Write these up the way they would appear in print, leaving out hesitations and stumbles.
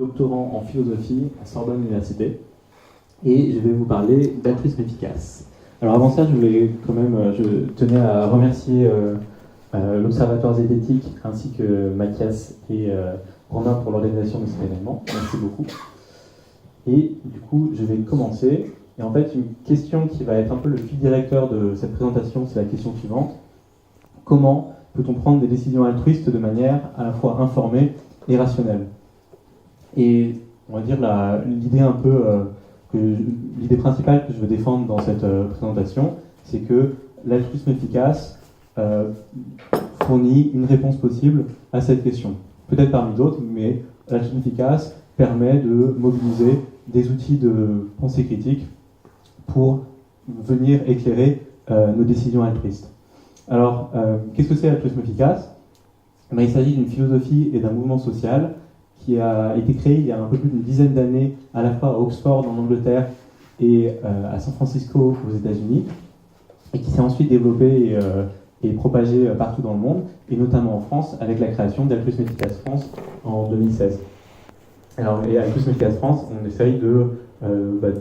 doctorant en philosophie à Sorbonne Université, et je vais vous parler d'altruisme efficace. Alors avant ça, je tenais à remercier l'Observatoire zététique ainsi que Mathias et Romain pour l'organisation de cet événement. Merci beaucoup. Et du coup, je vais commencer. Et en fait, une question qui va être un peu le fil directeur de cette présentation, c'est la question suivante. Comment peut-on prendre des décisions altruistes de manière à la fois informée et rationnelle? Et on va dire l'idée l'idée principale que je veux défendre dans cette présentation, c'est que l'altruisme efficace fournit une réponse possible à cette question. Peut-être parmi d'autres, mais l'altruisme efficace permet de mobiliser des outils de pensée critique pour venir éclairer nos décisions altruistes. Alors, qu'est-ce que c'est l'altruisme efficace? Il s'agit d'une philosophie et d'un mouvement social qui a été créé il y a un peu plus d'une dizaine d'années, à la fois à Oxford en Angleterre et à San Francisco aux États-Unis, et qui s'est ensuite développé et propagé partout dans le monde, et notamment en France, avec la création d'Altruisme Efficace France en 2016. Alors, et Altruisme Efficace France, on essaye de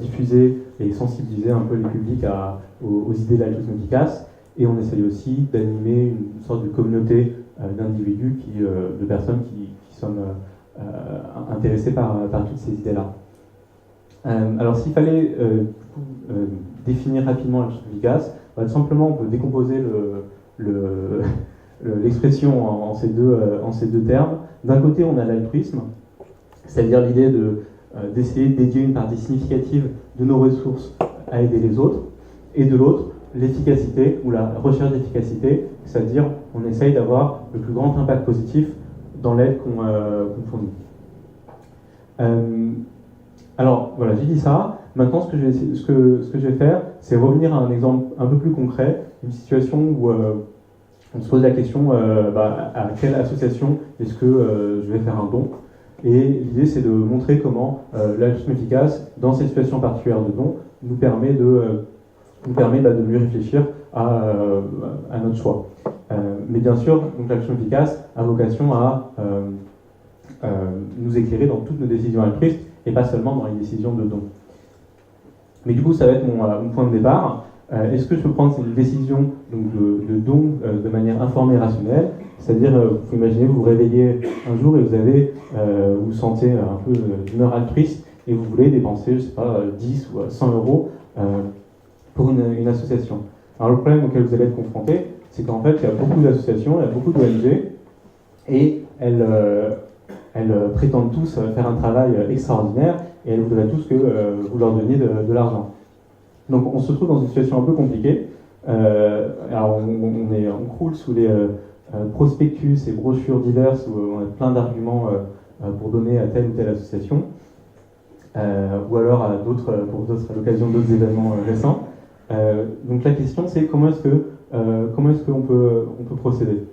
diffuser et sensibiliser un peu les publics aux idées d'altruisme efficace, et on essaye aussi d'animer une sorte de communauté d'individus, de personnes qui sont intéressées par toutes ces idées-là. Alors, s'il fallait définir rapidement l'altruisme efficace, tout simplement, on peut décomposer l'expression en ces deux termes. D'un côté, on a l'altruisme, c'est-à-dire l'idée d'essayer de dédier une partie significative de nos ressources à aider les autres, et de l'autre, l'efficacité ou la recherche d'efficacité, c'est-à-dire on essaye d'avoir le plus grand impact positif dans l'aide qu'on fournit. Alors voilà, j'ai dit ça. Maintenant, ce que je vais faire, c'est revenir à un exemple un peu plus concret, une situation où on se pose la question à quelle association est-ce que je vais faire un don. Et l'idée, c'est de montrer comment l'altruisme efficace, dans cette situation particulière de don, nous permet de mieux réfléchir à notre choix. Mais bien sûr, l'altruisme efficace a vocation à nous éclairer dans toutes nos décisions altruistes et pas seulement dans les décisions de don. Mais du coup, ça va être mon point de départ. Est-ce que je peux prendre une décision de don de manière informée et rationnelle? C'est-à-dire, vous pouvez imaginer, vous vous réveillez un jour et vous vous sentez un peu d'humeur altruiste et vous voulez dépenser, 10 ou 100 euros pour une association. Alors le problème auquel vous allez être confronté, c'est qu'en fait, il y a beaucoup d'associations, il y a beaucoup d'ONG, et elles prétendent tous faire un travail extraordinaire, et elles voudraient tous que vous leur donniez de l'argent. Donc on se trouve dans une situation un peu compliquée. Alors on croule sous les prospectus et brochures diverses où on a plein d'arguments pour donner à telle ou telle association, ou alors à l'occasion d'autres événements récents. Donc la question, c'est comment est-ce qu'on peut procéder?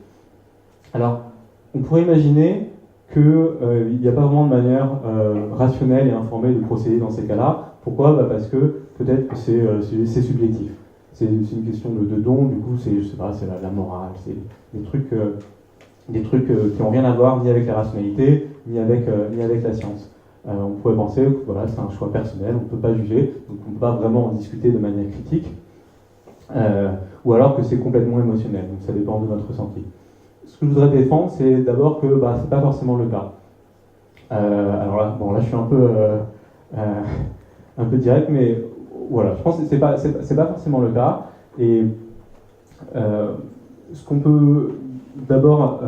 Alors, on pourrait imaginer qu'il n'y a pas vraiment de manière rationnelle et informée de procéder dans ces cas-là. Pourquoi? Parce que peut-être que c'est subjectif. C'est une question de don, du coup, c'est la morale, c'est des trucs qui n'ont rien à voir ni avec la rationalité, ni avec la science. On pourrait penser que c'est un choix personnel, on ne peut pas juger, donc on ne peut pas vraiment en discuter de manière critique, ou alors que c'est complètement émotionnel, donc ça dépend de notre ressenti. Ce que je voudrais défendre, c'est d'abord que ce n'est pas forcément le cas. Alors là, je suis un peu direct, mais voilà, je pense que c'est pas forcément le cas, et ce qu'on peut d'abord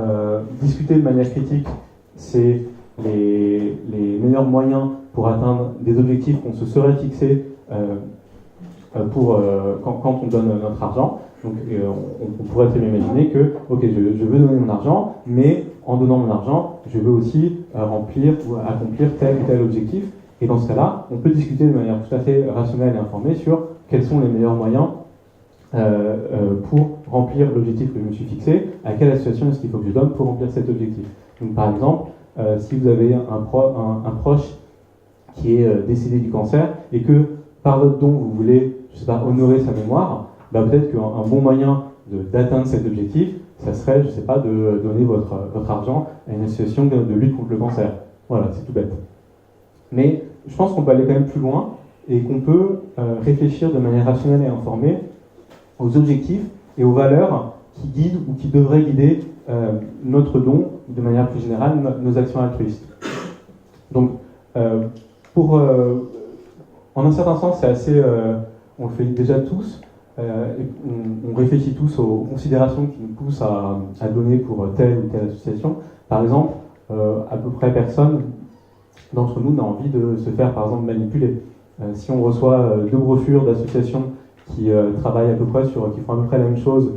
discuter de manière critique, c'est les meilleurs moyens pour atteindre des objectifs qu'on se serait fixés quand on donne notre argent. Donc on pourrait très bien imaginer que, ok, je veux donner mon argent, mais en donnant mon argent, je veux aussi remplir ou accomplir tel ou tel objectif. Et dans ce cas-là, on peut discuter de manière tout à fait rationnelle et informée sur quels sont les meilleurs moyens pour remplir l'objectif que je me suis fixé, à quelle association est-ce qu'il faut que je donne pour remplir cet objectif. Donc par exemple, si vous avez un proche qui est décédé du cancer et que par votre don vous voulez, honorer sa mémoire, peut-être qu'un bon moyen d'atteindre cet objectif, ça serait, de donner votre argent à une association de lutte contre le cancer. Voilà, c'est tout bête. Mais je pense qu'on peut aller quand même plus loin et qu'on peut réfléchir de manière rationnelle et informée aux objectifs et aux valeurs qui guident ou qui devraient guider notre don, de manière plus générale, nos actions altruistes. Donc, en un certain sens, c'est assez, on le fait déjà tous, on réfléchit tous aux considérations qui nous poussent à donner pour telle ou telle association. Par exemple, à peu près personne d'entre nous n'a envie de se faire, par exemple, manipuler. Si on reçoit 2 brochures d'associations qui travaillent à peu près qui font à peu près la même chose,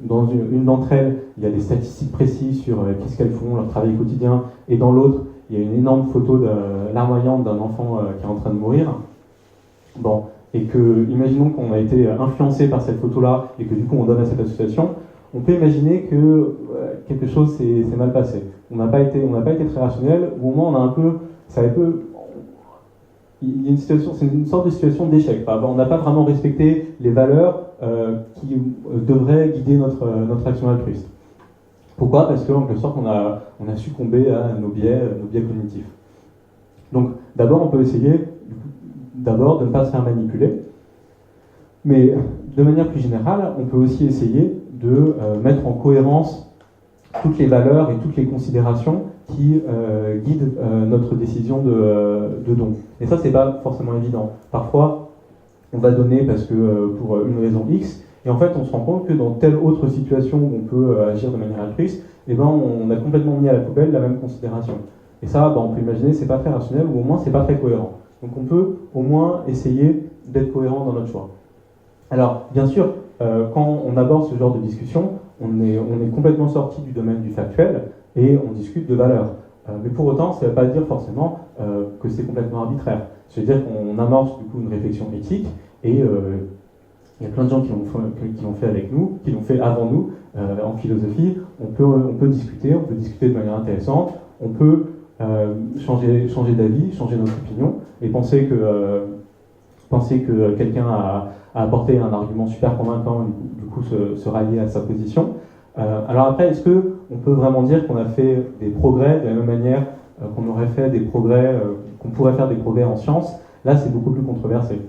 dans une d'entre elles, il y a des statistiques précises sur qu'est-ce qu'elles font, leur travail quotidien, et dans l'autre, il y a une énorme photo larmoyante d'un enfant qui est en train de mourir. Bon, et que, imaginons qu'on a été influencé par cette photo-là, et que du coup on donne à cette association, on peut imaginer que quelque chose s'est mal passé. On n'a pas été très rationnel, ou au moins on a un peu, il y a une situation, c'est une sorte de situation d'échec. On n'a pas vraiment respecté les valeurs qui devraient guider notre action altruiste. Pourquoi ? Parce qu'en quelque sorte, on a succombé à nos biais cognitifs. Donc, d'abord, on peut essayer de ne pas se faire manipuler. Mais de manière plus générale, on peut aussi essayer de mettre en cohérence toutes les valeurs et toutes les considérations qui guident notre décision de don. Et ça, c'est pas forcément évident. Parfois, on va donner parce que pour une raison X, et en fait, on se rend compte que dans telle autre situation où on peut agir de manière altruiste, eh ben, on a complètement mis à la poubelle la même considération. Et ça, on peut imaginer, c'est pas très rationnel, ou au moins, c'est pas très cohérent. Donc, on peut au moins essayer d'être cohérent dans notre choix. Alors, bien sûr, quand on aborde ce genre de discussion, on est complètement sorti du domaine du factuel et on discute de valeurs. Mais pour autant, ça ne veut pas dire forcément que c'est complètement arbitraire. C'est-à-dire qu'on amorce du coup une réflexion éthique et il y a plein de gens qui l'ont fait avec nous, qui l'ont fait avant nous en philosophie. On peut discuter de manière intéressante, on peut changer d'avis, changer notre opinion et penser que quelqu'un a apporté un argument super convaincant et du coup se rallier à sa position. Alors après, est-ce qu'on peut vraiment dire qu'on a fait des progrès de la même manière qu'on aurait fait des progrès, qu'on pourrait faire des progrès en sciences? Là, c'est beaucoup plus controversé.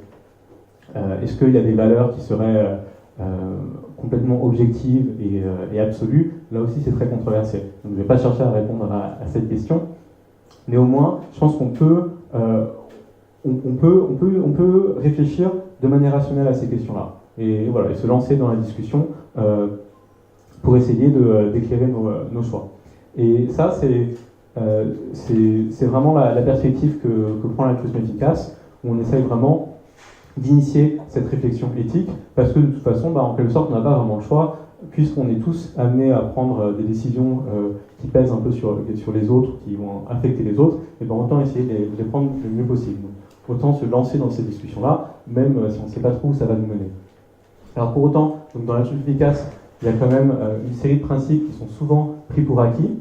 Est-ce qu'il y a des valeurs qui seraient complètement objectives et absolues? Là aussi, c'est très controversé. Donc, je ne vais pas chercher à répondre à cette question. Mais au moins, je pense qu'on peut, on peut réfléchir de manière rationnelle à ces questions-là. Et voilà, et se lancer dans la discussion pour essayer d'éclairer nos choix. Et ça, c'est vraiment la perspective que prend l'altruisme efficace, où on essaye vraiment d'initier cette réflexion éthique, parce que de toute façon, en quelque sorte, on n'a pas vraiment le choix, puisqu'on est tous amenés à prendre des décisions qui pèsent un peu sur les autres, qui vont affecter les autres, et autant essayer de les prendre le mieux possible. Donc, autant se lancer dans ces discussions-là, même si on ne sait pas trop où ça va nous mener. Alors pour autant, donc dans l'altruisme efficace, il y a quand même une série de principes qui sont souvent pris pour acquis,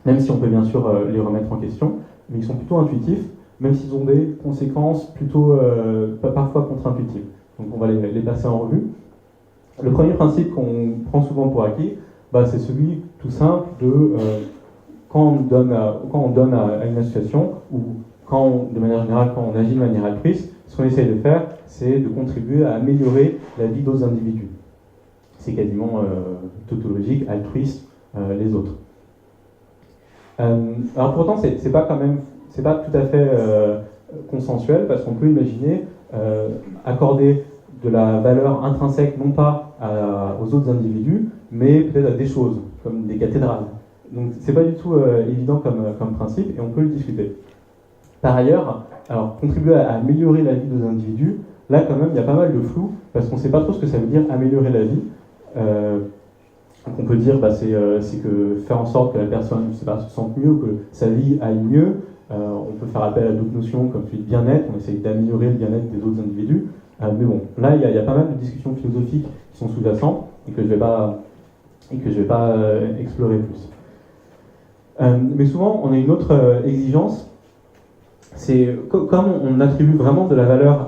même si on peut bien sûr les remettre en question, mais ils sont plutôt intuitifs, même s'ils ont des conséquences plutôt parfois contre-intuitives. Donc on va les passer en revue. Le premier principe qu'on prend souvent pour acquis, c'est celui tout simple de quand on donne à une association, ou de manière générale, quand on agit de manière altruiste, ce qu'on essaye de faire, c'est de contribuer à améliorer la vie d'autres individus. C'est quasiment tautologique, altruiste, les autres. Alors pourtant, c'est pas tout à fait consensuel, parce qu'on peut imaginer accorder de la valeur intrinsèque, non pas aux autres individus, mais peut-être à des choses, comme des cathédrales. Donc c'est pas du tout évident comme principe, et on peut le discuter. Par ailleurs, alors contribuer à améliorer la vie des individus, là quand même il y a pas mal de flou, parce qu'on ne sait pas trop ce que ça veut dire améliorer la vie. Donc on peut dire c'est que faire en sorte que la personne se sente mieux, que sa vie aille mieux. On peut faire appel à d'autres notions comme celui de bien-être, on essaye d'améliorer le bien-être des autres individus. Mais bon, là il y a pas mal de discussions philosophiques qui sont sous-jacentes et que je vais pas explorer plus. Mais souvent on a une autre exigence. C'est comme on attribue vraiment de la valeur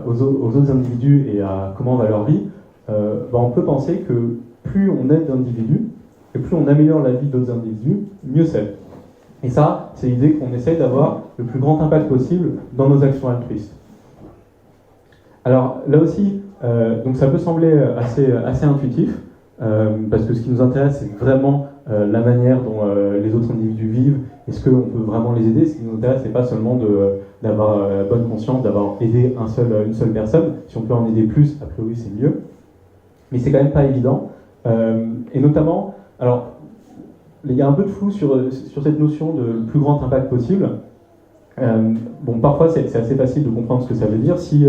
aux autres individus et à comment va leur vie, on peut penser que plus on aide d'individus et plus on améliore la vie d'autres individus, mieux c'est. Et ça, c'est l'idée qu'on essaye d'avoir le plus grand impact possible dans nos actions altruistes. Alors là aussi, donc ça peut sembler assez intuitif, parce que ce qui nous intéresse, c'est vraiment la manière dont les autres individus vivent. Est-ce qu'on peut vraiment les aider? Ce qui nous intéresse, c'est pas seulement d'avoir bonne conscience, d'avoir aidé une seule personne. Si on peut en aider plus, a priori, c'est mieux. Mais c'est quand même pas évident. Et notamment, alors, il y a un peu de flou sur cette notion de le plus grand impact possible. Bon, parfois, c'est assez facile de comprendre ce que ça veut dire. Si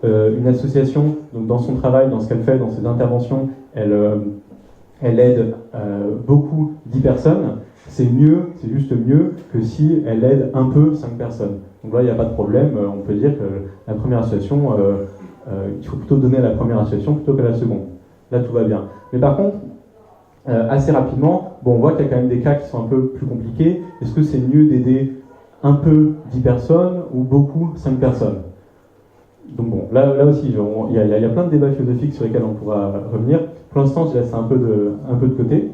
une association, donc dans son travail, dans ce qu'elle fait, dans ses interventions, elle aide beaucoup 10 personnes, c'est juste mieux que si elle aide un peu 5 personnes. Donc là, il n'y a pas de problème. On peut dire que la première association, il faut plutôt donner à la première association plutôt qu'à la seconde. Là, tout va bien. Mais par contre, assez rapidement, bon, on voit qu'il y a quand même des cas qui sont un peu plus compliqués. Est-ce que c'est mieux d'aider un peu 10 personnes ou beaucoup 5 personnes? Donc bon, là aussi, il y a plein de débats philosophiques sur lesquels on pourra revenir. Pour l'instant, je laisse ça un peu de côté.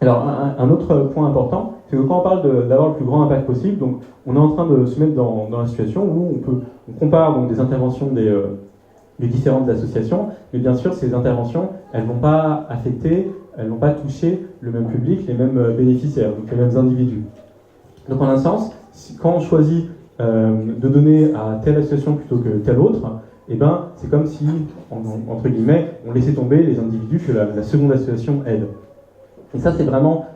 Alors, un autre point important, c'est que quand on parle d'avoir le plus grand impact possible, donc on est en train de se mettre dans la situation où on compare donc, des interventions des différentes associations, mais bien sûr, ces interventions, elles ne vont pas affecter, elles ne vont pas toucher le même public, les mêmes bénéficiaires, donc les mêmes individus. Donc en un sens, quand on choisit de donner à telle association plutôt que telle autre, eh ben, c'est comme si, entre guillemets, on laissait tomber les individus que la seconde association aide. Et ça, c'est vraiment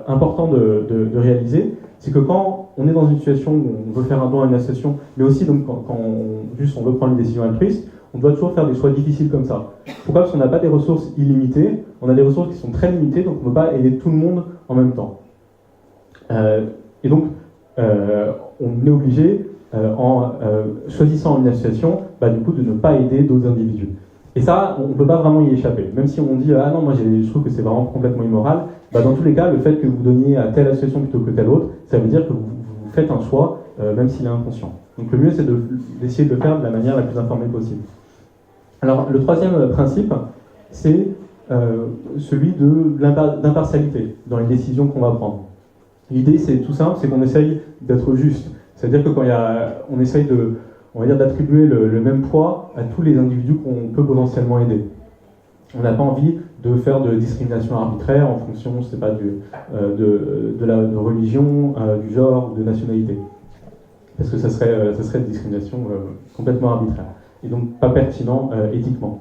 important de réaliser, c'est que quand on est dans une situation où on veut faire un don à une association, mais aussi donc, quand on veut prendre une décision altruiste, on doit toujours faire des choix difficiles comme ça. Pourquoi? Parce qu'on n'a pas des ressources illimitées, on a des ressources qui sont très limitées, donc on ne peut pas aider tout le monde en même temps. Et donc, on est obligé, en choisissant une association, du coup, de ne pas aider d'autres individus. Et ça, on ne peut pas vraiment y échapper. Même si on dit « Ah non, moi je trouve que c'est vraiment complètement immoral », dans tous les cas, le fait que vous donniez à telle association plutôt que telle autre, ça veut dire que vous faites un choix, même s'il est inconscient. Donc le mieux, c'est d'essayer de le faire de la manière la plus informée possible. Alors, le troisième principe, c'est celui d'impartialité dans les décisions qu'on va prendre. L'idée, c'est tout simple, c'est qu'on essaye d'être juste. C'est-à-dire que quand on essaye d'attribuer le même poids à tous les individus qu'on peut potentiellement aider. On n'a pas envie de faire de discrimination arbitraire en fonction, je sais pas, de la religion, du genre ou de nationalité. Parce que ça serait une discrimination complètement arbitraire. Et donc pas pertinent éthiquement.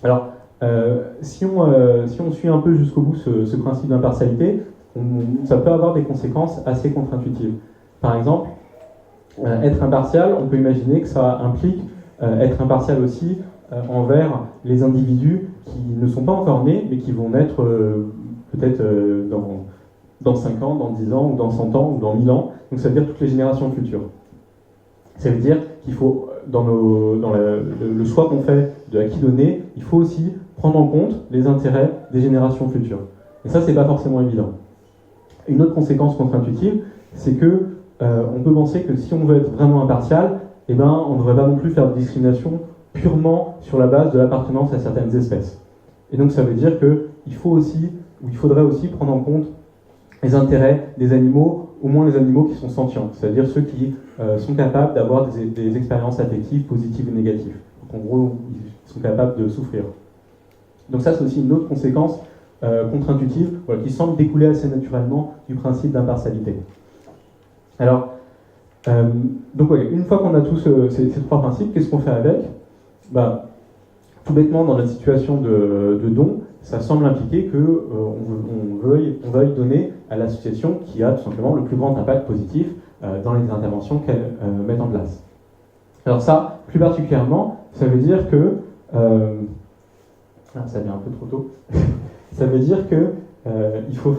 Alors, si on suit un peu jusqu'au bout ce principe d'impartialité, ça peut avoir des conséquences assez contre-intuitives. Par exemple, être impartial, on peut imaginer que ça implique être impartial aussi envers les individus qui ne sont pas encore nés, mais qui vont naître peut-être dans 5 ans, dans 10 ans, ou dans 100 ans, ou dans 1000 ans. Donc ça veut dire toutes les générations futures. Ça veut dire qu'il faut, dans le choix qu'on fait de à qui donner, il faut aussi prendre en compte les intérêts des générations futures. Et ça, c'est pas forcément évident. Une autre conséquence contre-intuitive, c'est que on peut penser que si on veut être vraiment impartial, eh ben, on ne devrait pas non plus faire de discrimination purement sur la base de l'appartenance à certaines espèces. Et donc ça veut dire qu'il faudrait aussi prendre en compte les intérêts des animaux, au moins les animaux qui sont sentients, c'est-à-dire ceux qui sont capables d'avoir des expériences affectives positives ou négatives. Donc en gros, ils sont capables de souffrir. Donc ça, c'est aussi une autre conséquence contre-intuitive qui semble découler assez naturellement du principe d'impartialité. Alors, donc une fois qu'on a tous ces 3 principes, qu'est-ce qu'on fait avec? Tout bêtement, dans notre situation de don, ça semble impliquer qu'on veuille donner à l'association qui a tout simplement le plus grand impact positif dans les interventions qu'elle met en place. Alors ça, plus particulièrement, ça veut dire que... ça vient un peu trop tôt. Ça veut dire que il faut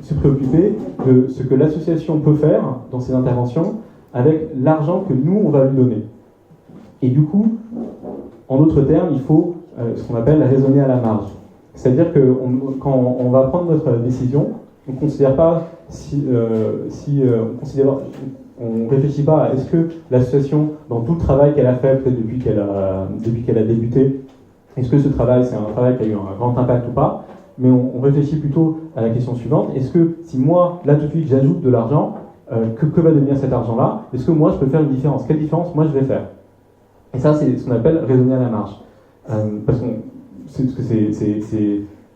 se préoccuper de ce que l'association peut faire dans ses interventions avec l'argent que nous, on va lui donner. Et du coup, en d'autres termes, il faut ce qu'on appelle raisonner à la marge. C'est-à-dire que quand on va prendre notre décision, on ne considère pas on réfléchit pas à est-ce que l'association, dans tout le travail qu'elle a fait, peut-être depuis qu'elle a débuté, est-ce que ce travail, c'est un travail qui a eu un grand impact ou pas, mais on réfléchit plutôt à la question suivante, est-ce que si moi, là tout de suite, j'ajoute de l'argent, que va devenir cet argent-là? Est-ce que moi, je peux faire une différence? Quelle différence, moi, je vais faire? Et ça, c'est ce qu'on appelle raisonner à la marge. Parce que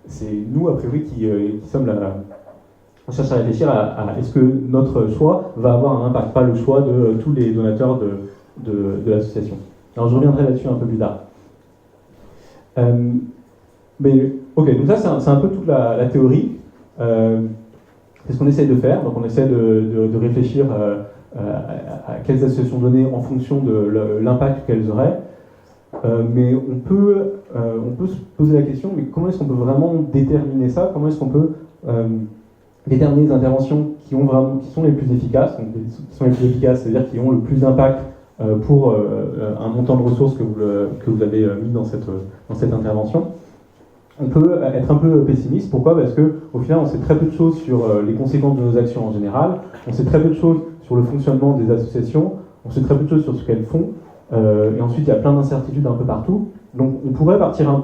c'est nous, a priori, qui sommes on cherche à réfléchir à est-ce que notre choix va avoir un impact, pas le choix de tous les donateurs de l'association. Alors je reviendrai là-dessus un peu plus tard. Mais ok, donc ça c'est un peu toute la théorie. C'est ce qu'on essaie de faire. Donc on essaie de réfléchir à quelles associations donner en fonction de l'impact qu'elles auraient. Mais on peut se poser la question, mais comment est-ce qu'on peut vraiment déterminer ça? Comment est-ce qu'on peut déterminer les interventions qui sont les plus efficaces? Donc, qui sont les plus efficaces, c'est-à-dire qui ont le plus d'impact pour un montant de ressources que vous avez mis dans cette intervention. On peut être un peu pessimiste. Pourquoi? Parce qu'au final, on sait très peu de choses sur les conséquences de nos actions en général. On sait très peu de choses sur le fonctionnement des associations. On sait très peu de choses sur ce qu'elles font. Et ensuite, il y a plein d'incertitudes un peu partout. Donc, on pourrait partir un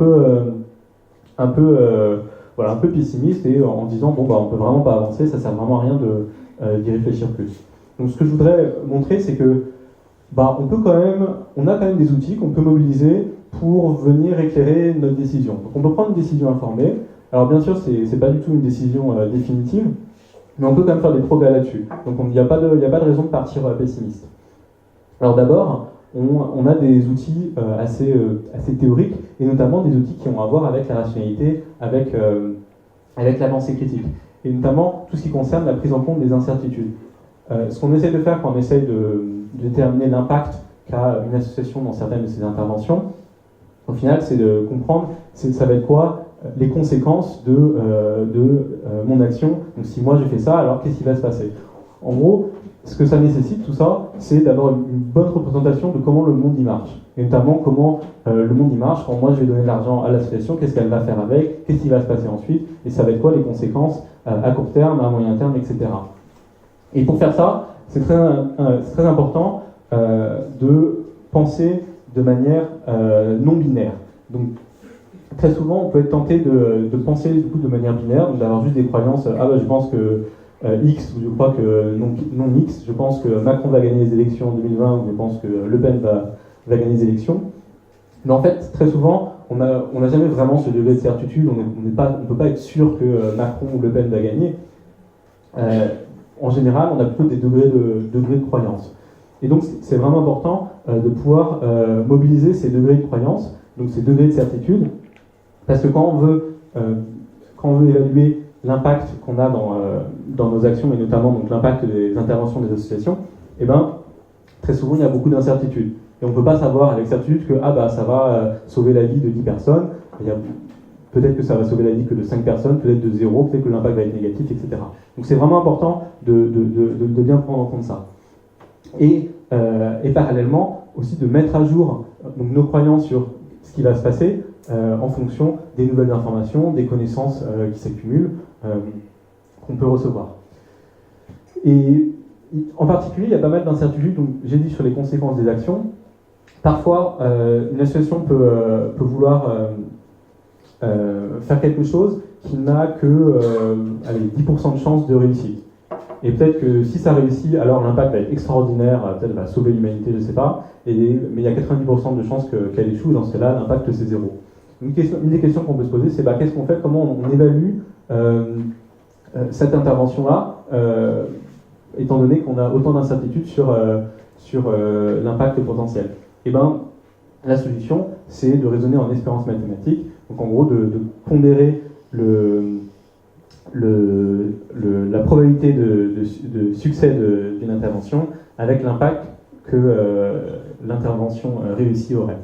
peu pessimiste et en disant bon bah on peut vraiment pas avancer, ça sert vraiment à rien d'y réfléchir plus. Donc, ce que je voudrais montrer, c'est que bah on a quand même des outils qu'on peut mobiliser pour venir éclairer notre décision. Donc on peut prendre une décision informée. Alors bien sûr, c'est pas du tout une décision définitive, mais on peut quand même faire des progrès là-dessus. Donc il n'y a pas de raison de partir pessimiste. Alors d'abord, on a des outils assez théoriques, et notamment des outils qui ont à voir avec la rationalité, avec la pensée critique, et notamment tout ce qui concerne la prise en compte des incertitudes. Ce qu'on essaie de faire quand on essaie de déterminer l'impact qu'a une association dans certaines de ses interventions, au final, c'est de comprendre, ça va être quoi les conséquences de mon action. Donc si moi j'ai fait ça, alors qu'est-ce qui va se passer? En gros, ce que ça nécessite, tout ça, c'est d'avoir une bonne représentation de comment le monde y marche. Et notamment comment le monde y marche, quand moi je vais donner de l'argent à l'association, qu'est-ce qu'elle va faire avec, qu'est-ce qui va se passer ensuite, et ça va être quoi les conséquences à court terme, à moyen terme, etc. Et pour faire ça, c'est très important de penser de manière non binaire. Donc, très souvent, on peut être tenté de penser du coup, de manière binaire, donc d'avoir juste des croyances, je pense que X, ou je crois que non X, je pense que Macron va gagner les élections en 2020, ou je pense que Le Pen va gagner les élections. Mais en fait, très souvent, on n'a jamais vraiment ce degré de certitude, on ne peut pas être sûr que Macron ou Le Pen va gagner. En général, on a plutôt des degrés de croyance. Et donc, c'est vraiment important de pouvoir mobiliser ces degrés de croyance, donc ces degrés de certitude, parce que quand on veut évaluer l'impact qu'on a dans nos actions, et notamment donc, l'impact des interventions des associations, très souvent, il y a beaucoup d'incertitudes. Et on ne peut pas savoir avec certitude que ça va sauver la vie de 10 personnes. Peut-être que ça va sauver la vie que de 5 personnes, peut-être de 0, peut-être que l'impact va être négatif, etc. Donc c'est vraiment important de bien prendre en compte ça. Et parallèlement, aussi de mettre à jour donc, nos croyances sur ce qui va se passer en fonction des nouvelles informations, des connaissances qui s'accumulent, qu'on peut recevoir. Et en particulier, il y a pas mal d'incertitudes, donc j'ai dit sur les conséquences des actions. Parfois, une association peut vouloir faire quelque chose qui n'a que 10% de chance de réussite. Et peut-être que si ça réussit, alors l'impact va être extraordinaire, peut-être va sauver l'humanité, je ne sais pas, mais il y a 90% de chances qu'elle échoue, dans ce cas-là, l'impact c'est zéro. Une des questions qu'on peut se poser, c'est qu'est-ce qu'on fait, comment on évalue cette intervention-là, étant donné qu'on a autant d'incertitudes sur l'impact potentiel. Et la solution, c'est de raisonner en espérance mathématique, donc en gros de pondérer la probabilité de succès d'une intervention avec l'impact que l'intervention réussie aurait.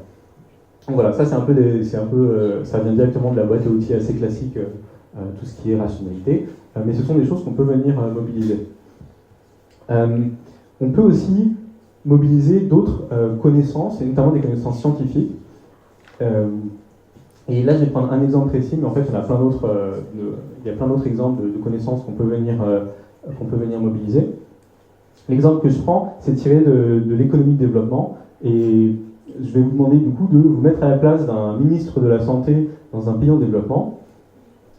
Donc voilà, ça ça vient directement de la boîte à outils assez classique, tout ce qui est rationalité, mais ce sont des choses qu'on peut venir mobiliser. On peut aussi mobiliser d'autres connaissances, et notamment des connaissances scientifiques. Et là, je vais prendre un exemple précis, mais en fait, il y a plein d'autres exemples de connaissances qu'on peut venir mobiliser. L'exemple que je prends, c'est tiré de l'économie de développement, et je vais vous demander du coup de vous mettre à la place d'un ministre de la Santé dans un pays en développement,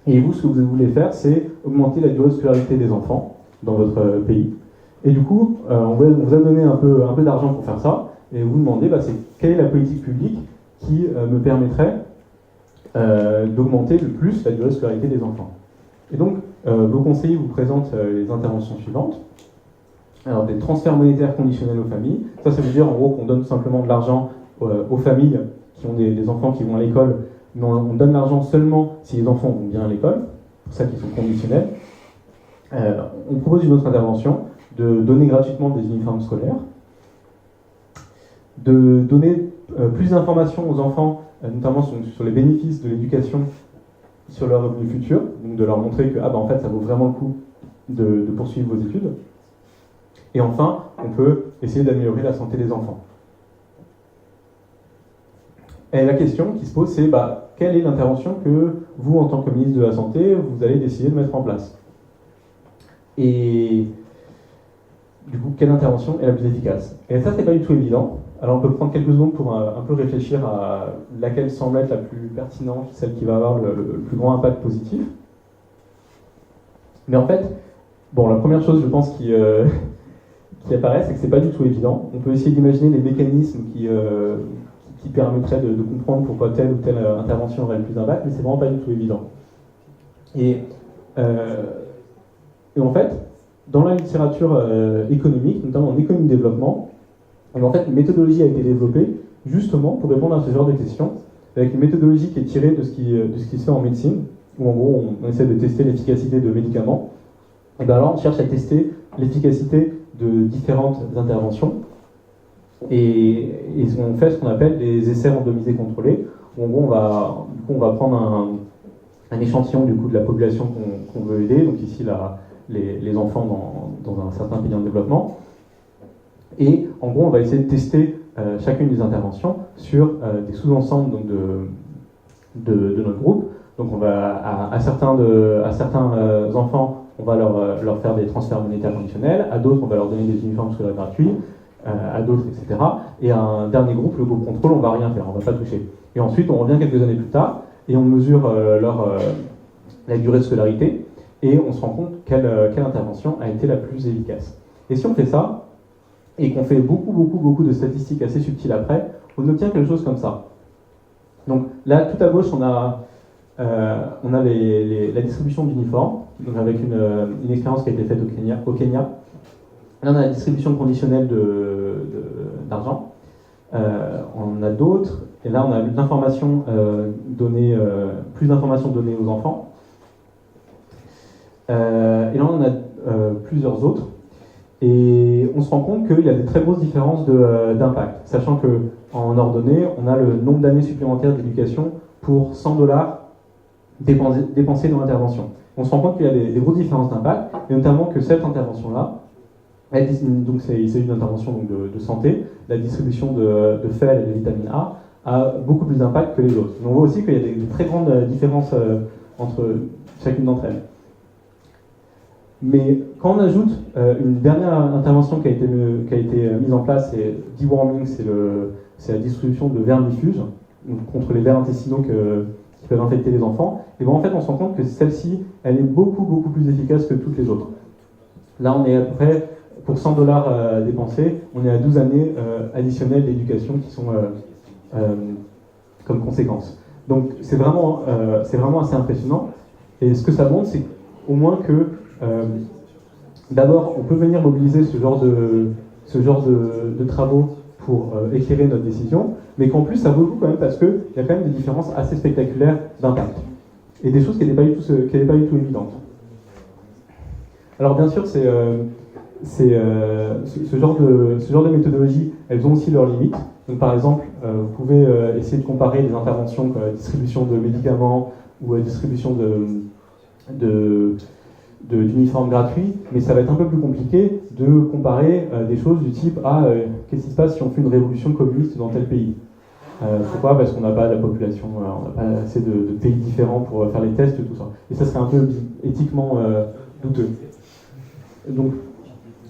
Et vous, ce que vous voulez faire, c'est augmenter la durée de scolarité des enfants dans votre pays. Et du coup, on vous a donné un peu d'argent pour faire ça, et vous demandez, c'est quelle est la politique publique qui me permettrait d'augmenter le plus la durée de scolarité des enfants. Et donc, vos conseillers vous présentent les interventions suivantes. Alors, des transferts monétaires conditionnels aux familles. Ça veut dire en gros qu'on donne simplement de l'argent aux familles qui ont des enfants qui vont à l'école, mais on donne l'argent seulement si les enfants vont bien à l'école, c'est pour ça qu'ils sont conditionnels. On propose une autre intervention, de donner gratuitement des uniformes scolaires, de donner plus d'informations aux enfants, notamment sur les bénéfices de l'éducation sur leur revenu futur, donc de leur montrer que en fait ça vaut vraiment le coup de poursuivre vos études. Et enfin, on peut essayer d'améliorer la santé des enfants. Et la question qui se pose, c'est quelle est l'intervention que vous, en tant que ministre de la Santé, vous allez décider de mettre en place? Et du coup, quelle intervention est la plus efficace? Et ça, c'est pas du tout évident. Alors, on peut prendre quelques secondes pour un peu réfléchir à laquelle semble être la plus pertinente, celle qui va avoir le plus grand impact positif. Mais en fait, la première chose, je pense, qui apparaît, c'est que c'est pas du tout évident. On peut essayer d'imaginer les mécanismes qui permettraient de comprendre pourquoi telle ou telle intervention aurait le plus d'impact, mais c'est vraiment pas du tout évident. Et en fait, dans la littérature économique, notamment en économie de développement, en fait, une méthodologie a été développée justement pour répondre à ce genre de questions, avec une méthodologie qui est tirée de ce qui se fait en médecine, où en gros on essaie de tester l'efficacité de médicaments. Et alors on cherche à tester l'efficacité de différentes interventions, et on fait ce qu'on appelle des essais randomisés contrôlés, où en gros on va prendre un échantillon du coup de la population qu'on veut aider, donc ici les enfants dans un certain pays en développement. Et en gros, on va essayer de tester chacune des interventions sur des sous-ensembles donc, de notre groupe. Donc, on va à certains enfants, on va leur faire des transferts monétaires conditionnels. À d'autres, on va leur donner des uniformes scolaires gratuits. À d'autres, etc. Et à un dernier groupe, le groupe contrôle, on va rien faire, on va pas toucher. Et ensuite, on revient quelques années plus tard et on mesure la durée de scolarité et on se rend compte quelle intervention a été la plus efficace. Et si on fait ça, et qu'on fait beaucoup de statistiques assez subtiles après, on obtient quelque chose comme ça. Donc là, tout à gauche, on a la distribution d'uniformes, donc avec une expérience qui a été faite au Kenya. Là, on a la distribution conditionnelle d'argent. On a d'autres, et là, on a l'information plus d'informations données aux enfants. Et là, on a plusieurs autres. Et on se rend compte qu'il y a des très grosses différences d'impact, sachant qu'en ordonnée, on a le nombre d'années supplémentaires d'éducation pour $100 dépensés dans l'intervention. On se rend compte qu'il y a des grosses différences d'impact, et notamment que cette intervention-là, donc il s'agit d'une intervention donc de santé, la distribution de fer et de vitamine A beaucoup plus d'impact que les autres. Donc on voit aussi qu'il y a des très grandes différences entre chacune d'entre elles. Mais quand on ajoute une dernière intervention qui a été mise en place, c'est deworming, c'est la distribution de vermifuges contre les vers intestinaux qui peuvent infecter les enfants, et en fait on se rend compte que celle-ci, elle est beaucoup plus efficace que toutes les autres. Là on est à peu près, pour $100 dépensés, on est à 12 années additionnelles d'éducation qui sont comme conséquence. Donc c'est vraiment assez impressionnant, et ce que ça montre, c'est au moins que d'abord, on peut venir mobiliser ce genre de travaux pour éclairer notre décision, mais qu'en plus, ça vaut le coup quand même parce qu'il y a quand même des différences assez spectaculaires d'impact. Et des choses qui n'étaient pas du tout évidentes. Alors bien sûr, ce genre de méthodologie, elles ont aussi leurs limites. Donc par exemple, vous pouvez essayer de comparer des interventions comme la distribution de médicaments ou la distribution d'uniformes gratuits, mais ça va être un peu plus compliqué de comparer des choses du type qu'est-ce qui se passe si on fait une révolution communiste dans tel pays. Pourquoi? Parce qu'on n'a pas la population, on n'a pas assez de pays différents pour faire les tests et tout ça. Et ça serait un peu éthiquement douteux. Donc,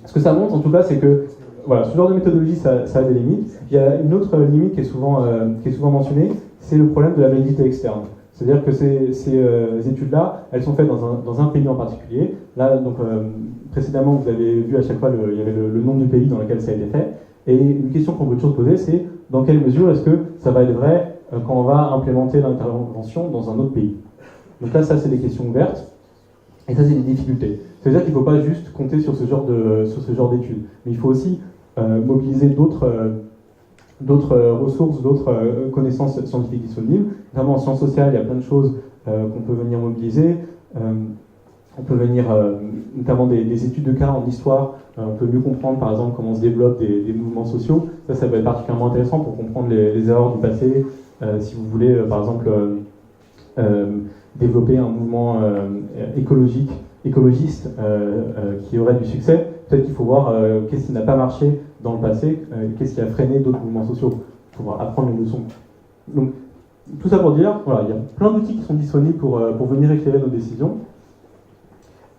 ce que ça montre en tout cas, c'est que voilà, ce genre de méthodologie, ça a des limites. Il y a une autre limite qui est souvent mentionnée, c'est le problème de la validité externe. C'est-à-dire que ces études-là, elles sont faites dans un pays en particulier. Là, donc, précédemment, vous avez vu à chaque fois, il y avait le nom du pays dans lequel ça a été fait. Et une question qu'on peut toujours se poser, c'est dans quelle mesure est-ce que ça va être vrai quand on va implémenter l'intervention dans un autre pays. Donc là, ça, c'est des questions ouvertes. Et ça, c'est des difficultés. C'est-à-dire qu'il ne faut pas juste compter sur ce genre d'études. Mais il faut aussi mobiliser d'autres ressources, d'autres connaissances scientifiques disponibles. Notamment en sciences sociales, il y a plein de choses qu'on peut venir mobiliser. On peut venir, notamment des études de cas en histoire, on peut mieux comprendre par exemple comment se développent des mouvements sociaux. Ça va être particulièrement intéressant pour comprendre les erreurs du passé. Si vous voulez, par exemple, développer un mouvement écologiste qui aurait du succès, peut-être qu'il faut voir qu'est-ce qui n'a pas marché dans le passé, qu'est-ce qui a freiné d'autres mouvements sociaux, pour apprendre les leçons. Donc, tout ça pour dire, voilà, il y a plein d'outils qui sont disponibles pour venir éclairer nos décisions.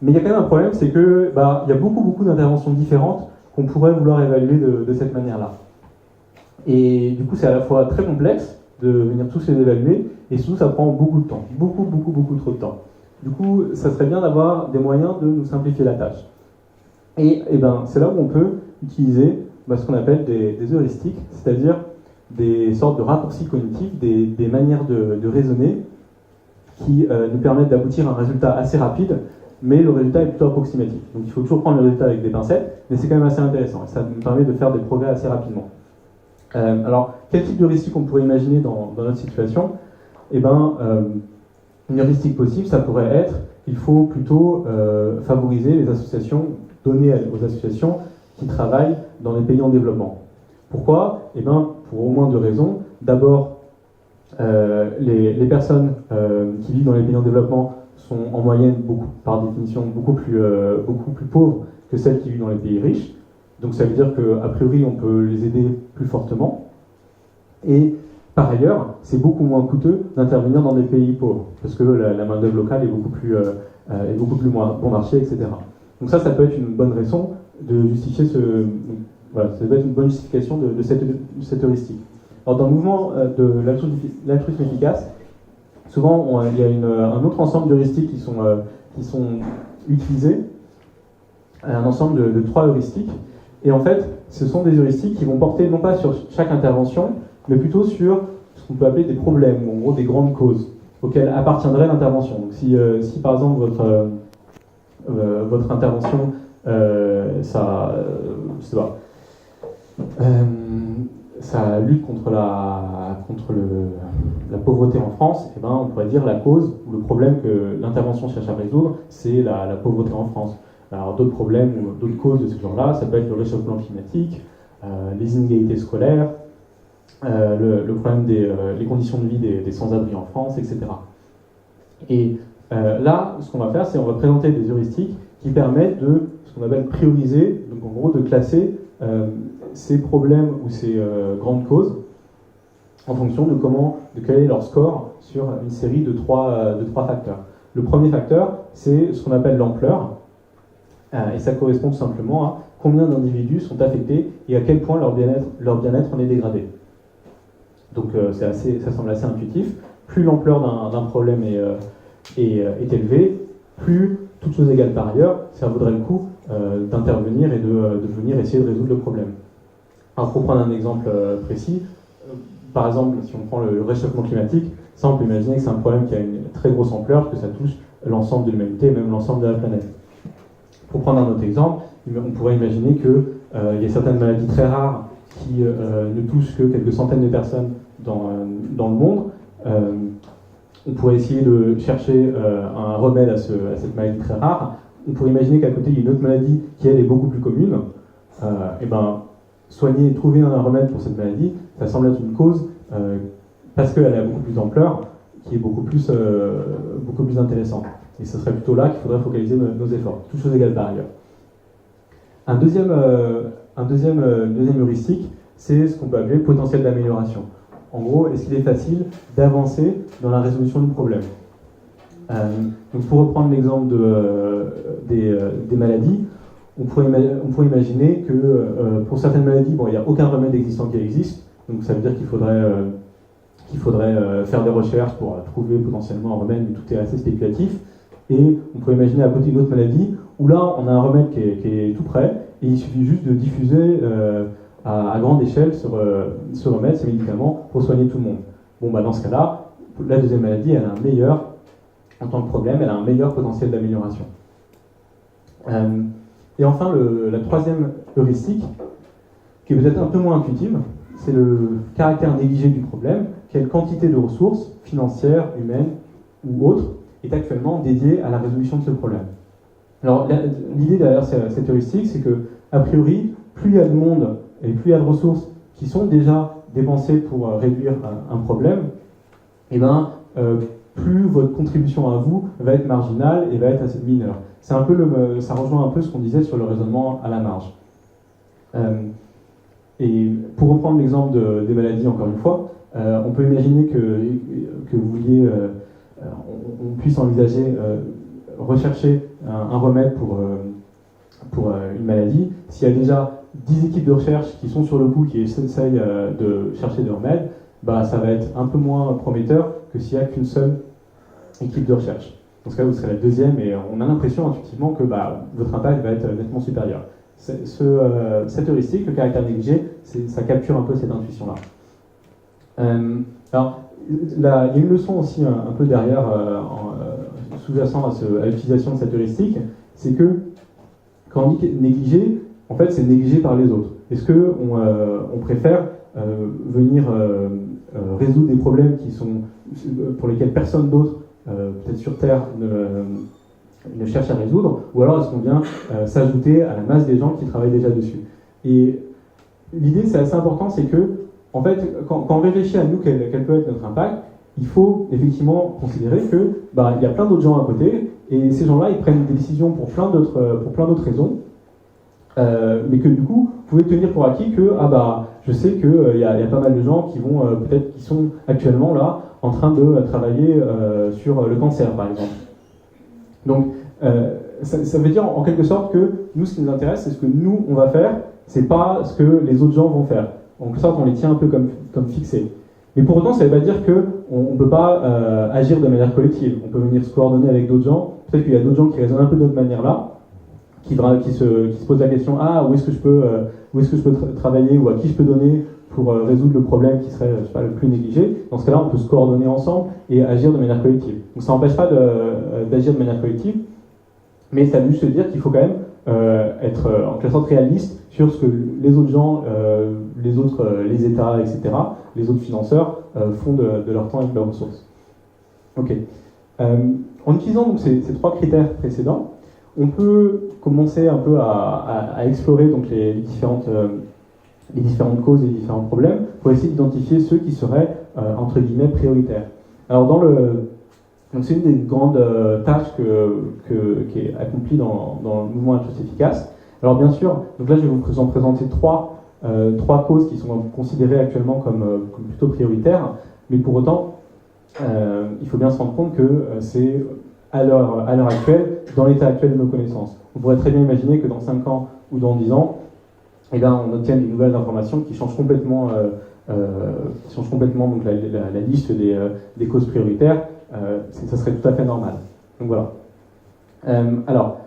Mais il y a quand même un problème, c'est que il y a beaucoup d'interventions différentes qu'on pourrait vouloir évaluer de cette manière-là. Et du coup, c'est à la fois très complexe de venir tous les évaluer, et surtout, ça prend beaucoup de temps, beaucoup trop de temps. Du coup, ça serait bien d'avoir des moyens de nous simplifier la tâche. Et c'est là où on peut utiliser ce qu'on appelle des heuristiques, c'est-à-dire des sortes de raccourcis cognitifs, des manières de raisonner qui nous permettent d'aboutir à un résultat assez rapide, mais le résultat est plutôt approximatif. Donc il faut toujours prendre le résultat avec des pincettes, mais c'est quand même assez intéressant, et ça nous permet de faire des progrès assez rapidement. Alors, quel type d'heuristique on pourrait imaginer dans notre situation? Une heuristique possible, ça pourrait être, il faut plutôt favoriser les associations, donner aux associations qui travaillent dans les pays en développement. Pourquoi? Pour au moins deux raisons. D'abord, les personnes qui vivent dans les pays en développement sont en moyenne, par définition, beaucoup plus pauvres que celles qui vivent dans les pays riches. Donc ça veut dire qu'a priori, on peut les aider plus fortement. Et par ailleurs, c'est beaucoup moins coûteux d'intervenir dans des pays pauvres, parce que la main-d'œuvre locale est beaucoup plus bon marché, etc. Donc ça peut être une bonne raison de justifier ça peut être une bonne justification de cette heuristique. Alors dans le mouvement de l'altruisme efficace, souvent il y a un autre ensemble d'heuristiques qui sont utilisées, un ensemble de 3 heuristiques. Et en fait, ce sont des heuristiques qui vont porter non pas sur chaque intervention, mais plutôt sur ce qu'on peut appeler des problèmes, ou en gros des grandes causes, auxquelles appartiendrait l'intervention. Donc si par exemple votre intervention, ça lutte contre la pauvreté en France, on pourrait dire la cause ou le problème que l'intervention cherche à résoudre, c'est la pauvreté en France. Alors d'autres problèmes ou d'autres causes de ce genre-là, ça peut être le réchauffement climatique, les inégalités scolaires, le problème des conditions de vie des sans-abri en France, etc. Et là, ce qu'on va faire, c'est on va présenter des heuristiques qui permettent de ce qu'on appelle prioriser, donc en gros de classer ces problèmes ou ces grandes causes en fonction de quel est leur score sur une série de trois facteurs. Le premier facteur, c'est ce qu'on appelle l'ampleur, et ça correspond tout simplement à combien d'individus sont affectés et à quel point leur bien-être en est dégradé. Donc ça semble assez intuitif. Plus l'ampleur d'un problème est élevée, plus, toutes choses égales par ailleurs, ça vaudrait le coup d'intervenir et de venir essayer de résoudre le problème. Alors pour prendre un exemple précis, par exemple, si on prend le réchauffement climatique, ça on peut imaginer que c'est un problème qui a une très grosse ampleur, que ça touche l'ensemble de l'humanité et même l'ensemble de la planète. Pour prendre un autre exemple, on pourrait imaginer qu'il y a certaines maladies très rares qui ne touchent que quelques centaines de personnes dans le monde. On pourrait essayer de chercher un remède à cette maladie très rare. On pourrait imaginer qu'à côté, il y a une autre maladie qui, elle, est beaucoup plus commune. Soigner et trouver un remède pour cette maladie, ça semble être une cause, parce qu'elle a beaucoup plus d'ampleur, qui est beaucoup plus intéressante. Et ce serait plutôt là qu'il faudrait focaliser nos efforts, toutes choses égales par ailleurs. Un deuxième heuristique, c'est ce qu'on peut appeler le potentiel d'amélioration. En gros, est-ce qu'il est facile d'avancer dans la résolution du problème? Donc pour reprendre l'exemple des maladies, on pourrait imaginer que pour certaines maladies, il n'y a aucun remède existant qui existe, donc ça veut dire qu'il qu'il faudrait faire des recherches pour trouver potentiellement un remède, mais tout est assez spéculatif. Et on pourrait imaginer à côté une autre maladie où là on a un remède qui est tout prêt et il suffit juste de diffuser à grande échelle ce remède, ces médicaments pour soigner tout le monde. Bon, bah, dans ce cas-là, la deuxième maladie, elle a un meilleur, en tant que problème, elle a un meilleur potentiel d'amélioration. Et enfin, la troisième heuristique, qui est peut-être un peu moins intuitive, c'est le caractère négligé du problème. Quelle quantité de ressources financières, humaines ou autres est actuellement dédiée à la résolution de ce problème. Alors, l'idée derrière cette heuristique, c'est que, a priori, plus il y a de monde et plus il y a de ressources qui sont déjà dépensées pour réduire un problème, et ben, plus votre contribution à vous va être marginale et va être assez mineure. C'est un peu ça rejoint un peu ce qu'on disait sur le raisonnement à la marge. Et pour reprendre l'exemple des maladies, encore une fois, on peut imaginer que vous vouliez, on puisse envisager rechercher un remède pour une maladie. S'il y a déjà 10 équipes de recherche qui sont sur le coup, qui essayent de chercher des remèdes, bah, ça va être un peu moins prometteur que s'il n'y a qu'une seule équipe de recherche. Dans ce cas, vous serez la deuxième et on a l'impression intuitivement que votre impact va être nettement supérieur. Cette heuristique, le caractère négligé, ça capture un peu cette intuition-là. Alors, il y a une leçon aussi un peu derrière, sous-jacent à l'utilisation de cette heuristique, c'est que quand on dit négliger, en fait, c'est négligé par les autres. Est-ce qu'on préfère venir résoudre des problèmes pour lesquels personne d'autre, peut-être sur Terre, ne cherche à résoudre, ou alors est-ce qu'on vient s'ajouter à la masse des gens qui travaillent déjà dessus? Et l'idée, c'est assez important, c'est que, en fait, quand on réfléchit à nous, quel peut être notre impact, il faut effectivement considérer que il y a plein d'autres gens à côté, et ces gens-là, ils prennent des décisions pour plein d'autres raisons, mais que du coup, vous pouvez tenir pour acquis que je sais qu'il y a pas mal de gens qui vont qui sont actuellement là en train de travailler sur le cancer, par exemple. Donc, ça veut dire en quelque sorte que nous, ce qui nous intéresse, c'est ce que nous, on va faire, c'est pas ce que les autres gens vont faire. En quelque sorte, on les tient un peu comme fixés. Mais pour autant, ça ne veut pas dire qu'on ne peut pas agir de manière collective. On peut venir se coordonner avec d'autres gens. Peut-être qu'il y a d'autres gens qui raisonnent un peu de notre manière-là, qui se posent la question, où est-ce que je peux travailler, ou à qui je peux donner pour résoudre le problème qui serait le plus négligé. Dans ce cas-là, on peut se coordonner ensemble et agir de manière collective. Donc ça n'empêche pas d'agir de manière collective, mais ça veut juste dire qu'il faut quand même être en quelque sorte réaliste sur ce que les autres gens, les États, etc., les autres financeurs font de leur temps et de leurs ressources. Ok. En utilisant donc ces trois critères précédents, on peut commencer un peu à explorer donc les différentes causes et les différents problèmes pour essayer d'identifier ceux qui seraient entre guillemets prioritaires. Alors donc c'est une des grandes tâches qui est accomplie dans le mouvement Action efficace. Alors bien sûr, donc là je vais vous en présenter trois causes qui sont considérées actuellement comme plutôt prioritaires, mais pour autant il faut bien se rendre compte que c'est à l'heure actuelle, dans l'état actuel de nos connaissances. On pourrait très bien imaginer que dans 5 ans ou dans 10 ans, on obtienne des nouvelles informations qui changent complètement, donc la liste des causes prioritaires. Ça serait tout à fait normal. Donc voilà. Alors,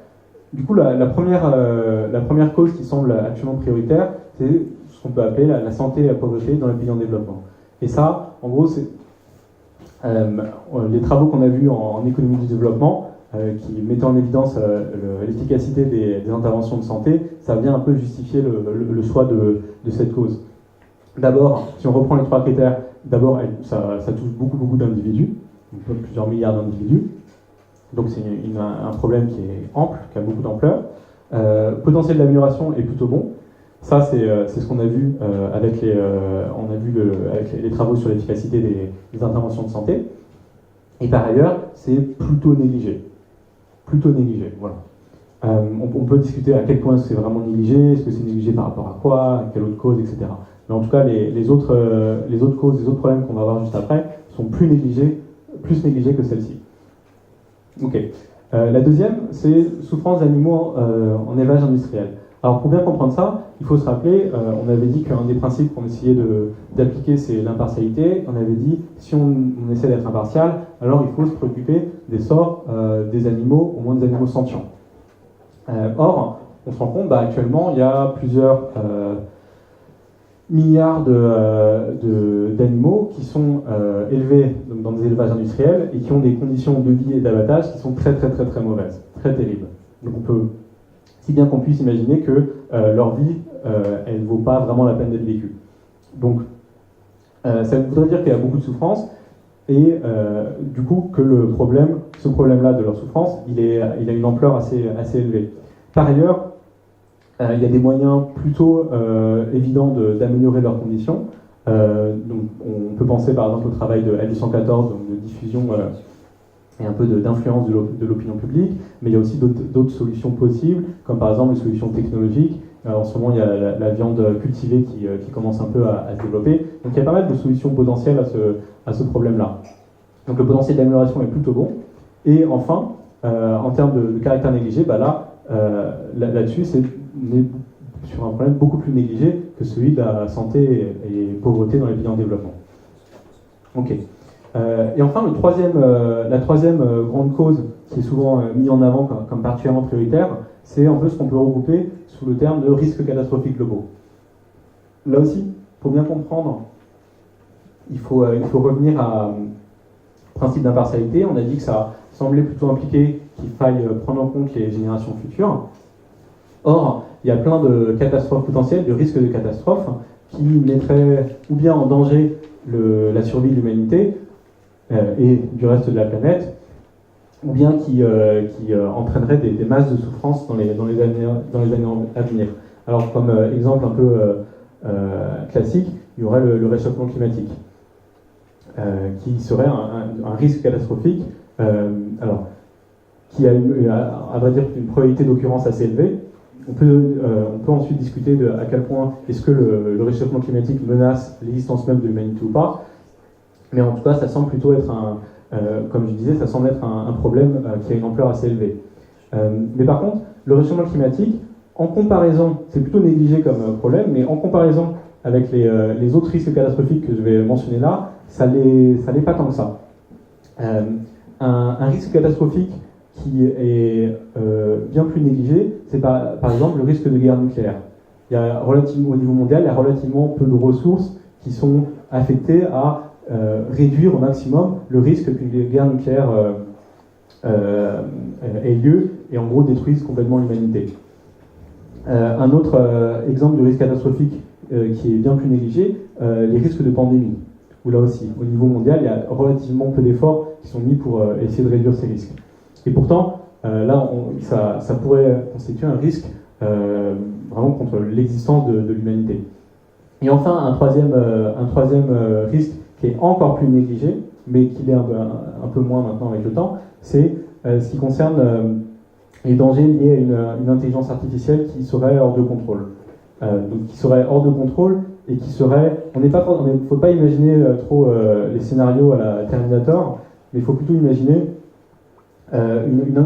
du coup, la première cause qui semble actuellement prioritaire, c'est ce qu'on peut appeler la santé et la pauvreté dans les pays en développement. Et ça, en gros, c'est les travaux qu'on a vus en économie du développement, qui mettaient en évidence l'efficacité des interventions de santé, ça vient un peu justifier le choix de cette cause. D'abord, si on reprend les trois critères, d'abord, ça touche beaucoup d'individus, plusieurs milliards d'individus, donc c'est un problème qui est ample, qui a beaucoup d'ampleur. Potentiel d'amélioration est plutôt bon. Ça, c'est ce qu'on a vu avec les travaux sur l'efficacité des interventions de santé. Et par ailleurs, c'est plutôt négligé. Plutôt négligé, voilà. On peut discuter à quel point c'est vraiment négligé, est-ce que c'est négligé par rapport à quoi, à quelle autre cause, etc. Mais en tout cas, les autres causes, les autres problèmes qu'on va voir juste après, sont plus négligés que celle-ci. Ok. La deuxième, c'est souffrance d'animaux en élevage industriel. Alors pour bien comprendre ça, il faut se rappeler, on avait dit qu'un des principes qu'on essayait d'appliquer, c'est l'impartialité. On avait dit, si on essaie d'être impartial, alors il faut se préoccuper des sorts des animaux, au moins des animaux sentients. Or, on se rend compte, actuellement, il y a plusieurs milliards d'animaux qui sont élevés donc, dans des élevages industriels et qui ont des conditions de vie et d'abattage qui sont très très très très mauvaises, très terribles. Donc on peut, si bien qu'on puisse imaginer que leur vie, elle ne vaut pas vraiment la peine d'être vécue. Donc ça voudrait dire qu'il y a beaucoup de souffrance et du coup que ce problème-là de leur souffrance, il a une ampleur assez élevée. Par ailleurs, il y a des moyens plutôt évidents d'améliorer leurs conditions. Donc, on peut penser par exemple au travail de L214, donc de diffusion et un peu d'influence de l'opinion publique, mais il y a aussi d'autres solutions possibles, comme par exemple les solutions technologiques. En ce moment, il y a la viande cultivée qui commence un peu à se développer. Donc il y a pas mal de solutions potentielles à ce problème-là. Donc le potentiel d'amélioration est plutôt bon. Et enfin, en termes de caractère négligé, là-dessus, c'est sur un problème beaucoup plus négligé que celui de la santé et pauvreté dans les pays en développement. Ok. Et enfin, la troisième grande cause qui est souvent mise en avant comme particulièrement prioritaire, c'est un peu ce qu'on peut regrouper sous le terme de risques catastrophiques globaux. Là aussi, pour bien comprendre, il faut revenir à principe d'impartialité. On a dit que ça semblait plutôt impliquer qu'il faille prendre en compte les générations futures. Or, il y a plein de catastrophes potentielles, de risques de catastrophes, qui mettraient ou bien en danger la survie de l'humanité et du reste de la planète, ou bien qui entraîneraient des masses de souffrance dans les années à venir. Alors, comme exemple un peu classique, il y aurait le réchauffement climatique, qui serait un risque catastrophique, qui a à vrai dire une probabilité d'occurrence assez élevée. On peut ensuite discuter à quel point est-ce que le réchauffement climatique menace l'existence même de l'humanité ou pas, mais en tout cas, ça semble plutôt être comme je disais, ça semble être un problème qui a une ampleur assez élevée. Mais par contre, le réchauffement climatique, en comparaison, c'est plutôt négligé comme problème, mais en comparaison avec les autres risques catastrophiques que je vais mentionner là, ça l'est pas tant que ça. Un risque catastrophique qui est bien plus négligé, c'est par exemple le risque de guerre nucléaire. Au niveau mondial, il y a relativement peu de ressources qui sont affectées à réduire au maximum le risque qu'une guerre nucléaire ait lieu et en gros détruise complètement l'humanité. Un autre exemple de risque catastrophique qui est bien plus négligé, les risques de pandémie, où là aussi, au niveau mondial, il y a relativement peu d'efforts qui sont mis pour essayer de réduire ces risques. Et pourtant, là, ça pourrait constituer un risque vraiment contre l'existence de l'humanité. Et enfin, un troisième risque qui est encore plus négligé, mais qui l'est un peu moins maintenant avec le temps, c'est ce qui concerne les dangers liés à une intelligence artificielle qui serait hors de contrôle. Donc qui serait hors de contrôle et qui serait... Il ne faut pas imaginer trop les scénarios à la Terminator, mais il faut plutôt imaginer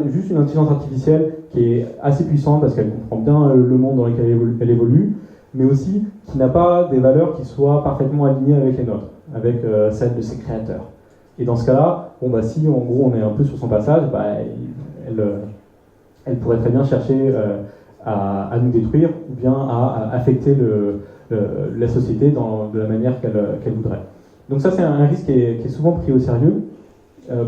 juste une intelligence artificielle qui est assez puissante parce qu'elle comprend bien le monde dans lequel elle évolue, mais aussi qui n'a pas des valeurs qui soient parfaitement alignées avec les nôtres, avec celles de ses créateurs. Et dans ce cas-là, si en gros on est un peu sur son passage, elle pourrait très bien chercher à nous détruire ou bien à affecter la société de la manière qu'elle voudrait. Donc ça c'est un risque qui est souvent pris au sérieux,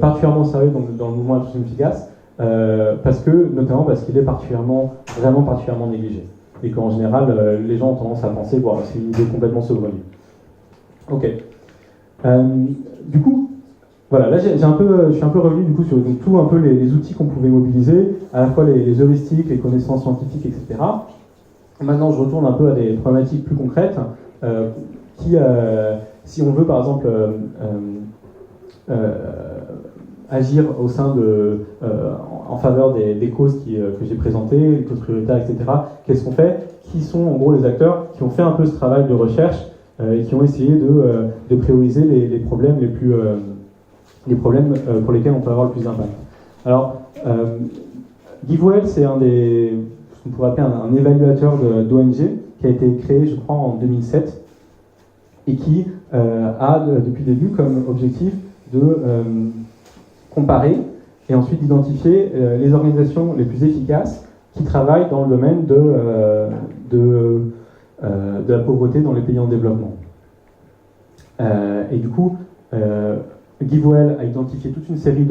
particulièrement au sérieux dans le mouvement Attention Efficace, notamment parce qu'il est vraiment particulièrement négligé. Et qu'en général, les gens ont tendance à penser que c'est une idée complètement saugrenue. Ok. Du coup, voilà, là je suis un peu revenu du coup sur tout un peu les outils qu'on pouvait mobiliser, à la fois les heuristiques, les connaissances scientifiques, etc. Et maintenant, je retourne un peu à des problématiques plus concrètes qui, si on veut par exemple agir au sein en faveur des causes que j'ai présentées, les causes prioritaires, etc. Qu'est-ce qu'on fait? Qui sont en gros les acteurs qui ont fait un peu ce travail de recherche et qui ont essayé de prioriser les problèmes pour lesquels on peut avoir le plus d'impact. Alors, Guy Voel, c'est un des ce qu'on pourrait appeler un évaluateur d'ONG qui a été créé, je crois, en 2007 et qui a, depuis le début, comme objectif de comparer et ensuite d'identifier les organisations les plus efficaces qui travaillent dans le domaine de la pauvreté dans les pays en développement. Et du coup, GiveWell a identifié toute une série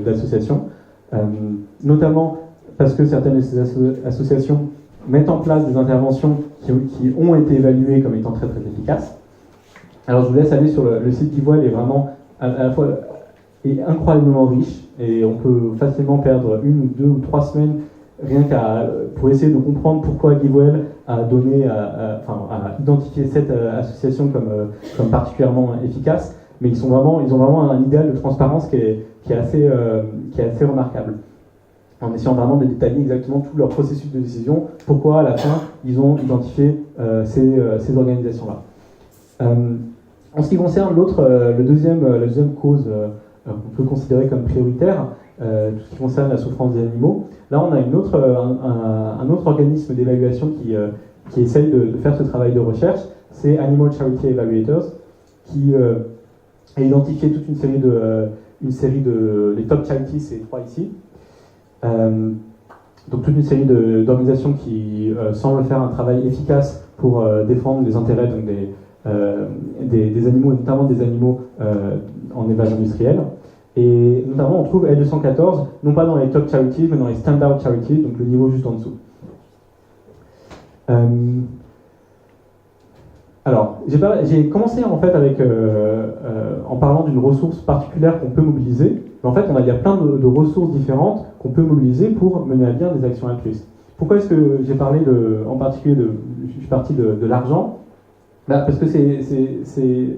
d'associations, notamment parce que certaines de ces associations mettent en place des interventions qui ont été évaluées comme étant très très efficaces. Alors je vous laisse aller sur le site GiveWell, est vraiment à la fois est incroyablement riche et on peut facilement perdre 1 ou 2 ou 3 semaines rien pour essayer de comprendre pourquoi GiveWell a identifié cette association comme particulièrement efficace, mais ils ont vraiment un idéal de transparence qui est assez remarquable, en essayant vraiment de détailler exactement tout leur processus de décision, pourquoi à la fin ils ont identifié ces organisations-là. En ce qui concerne la deuxième cause qu'on peut considérer comme prioritaire, tout ce qui concerne la souffrance des animaux, là on a un autre organisme d'évaluation qui essaye de faire ce travail de recherche, c'est Animal Charity Evaluators, qui a identifié toute une série les top charities, c'est 3 ici. Donc toute une série d'organisations qui semblent faire un travail efficace pour défendre les intérêts donc des animaux, et notamment des animaux en élevage industriel. Et notamment on trouve L214, non pas dans les top charities, mais dans les standard charities, donc le niveau juste en dessous. Alors, j'ai commencé en fait en parlant d'une ressource particulière qu'on peut mobiliser. Mais en fait, il y a plein de ressources différentes qu'on peut mobiliser pour mener à bien des actions altruistes. Pourquoi est-ce que j'ai parlé en particulier je suis parti de l'argent? Parce que c'est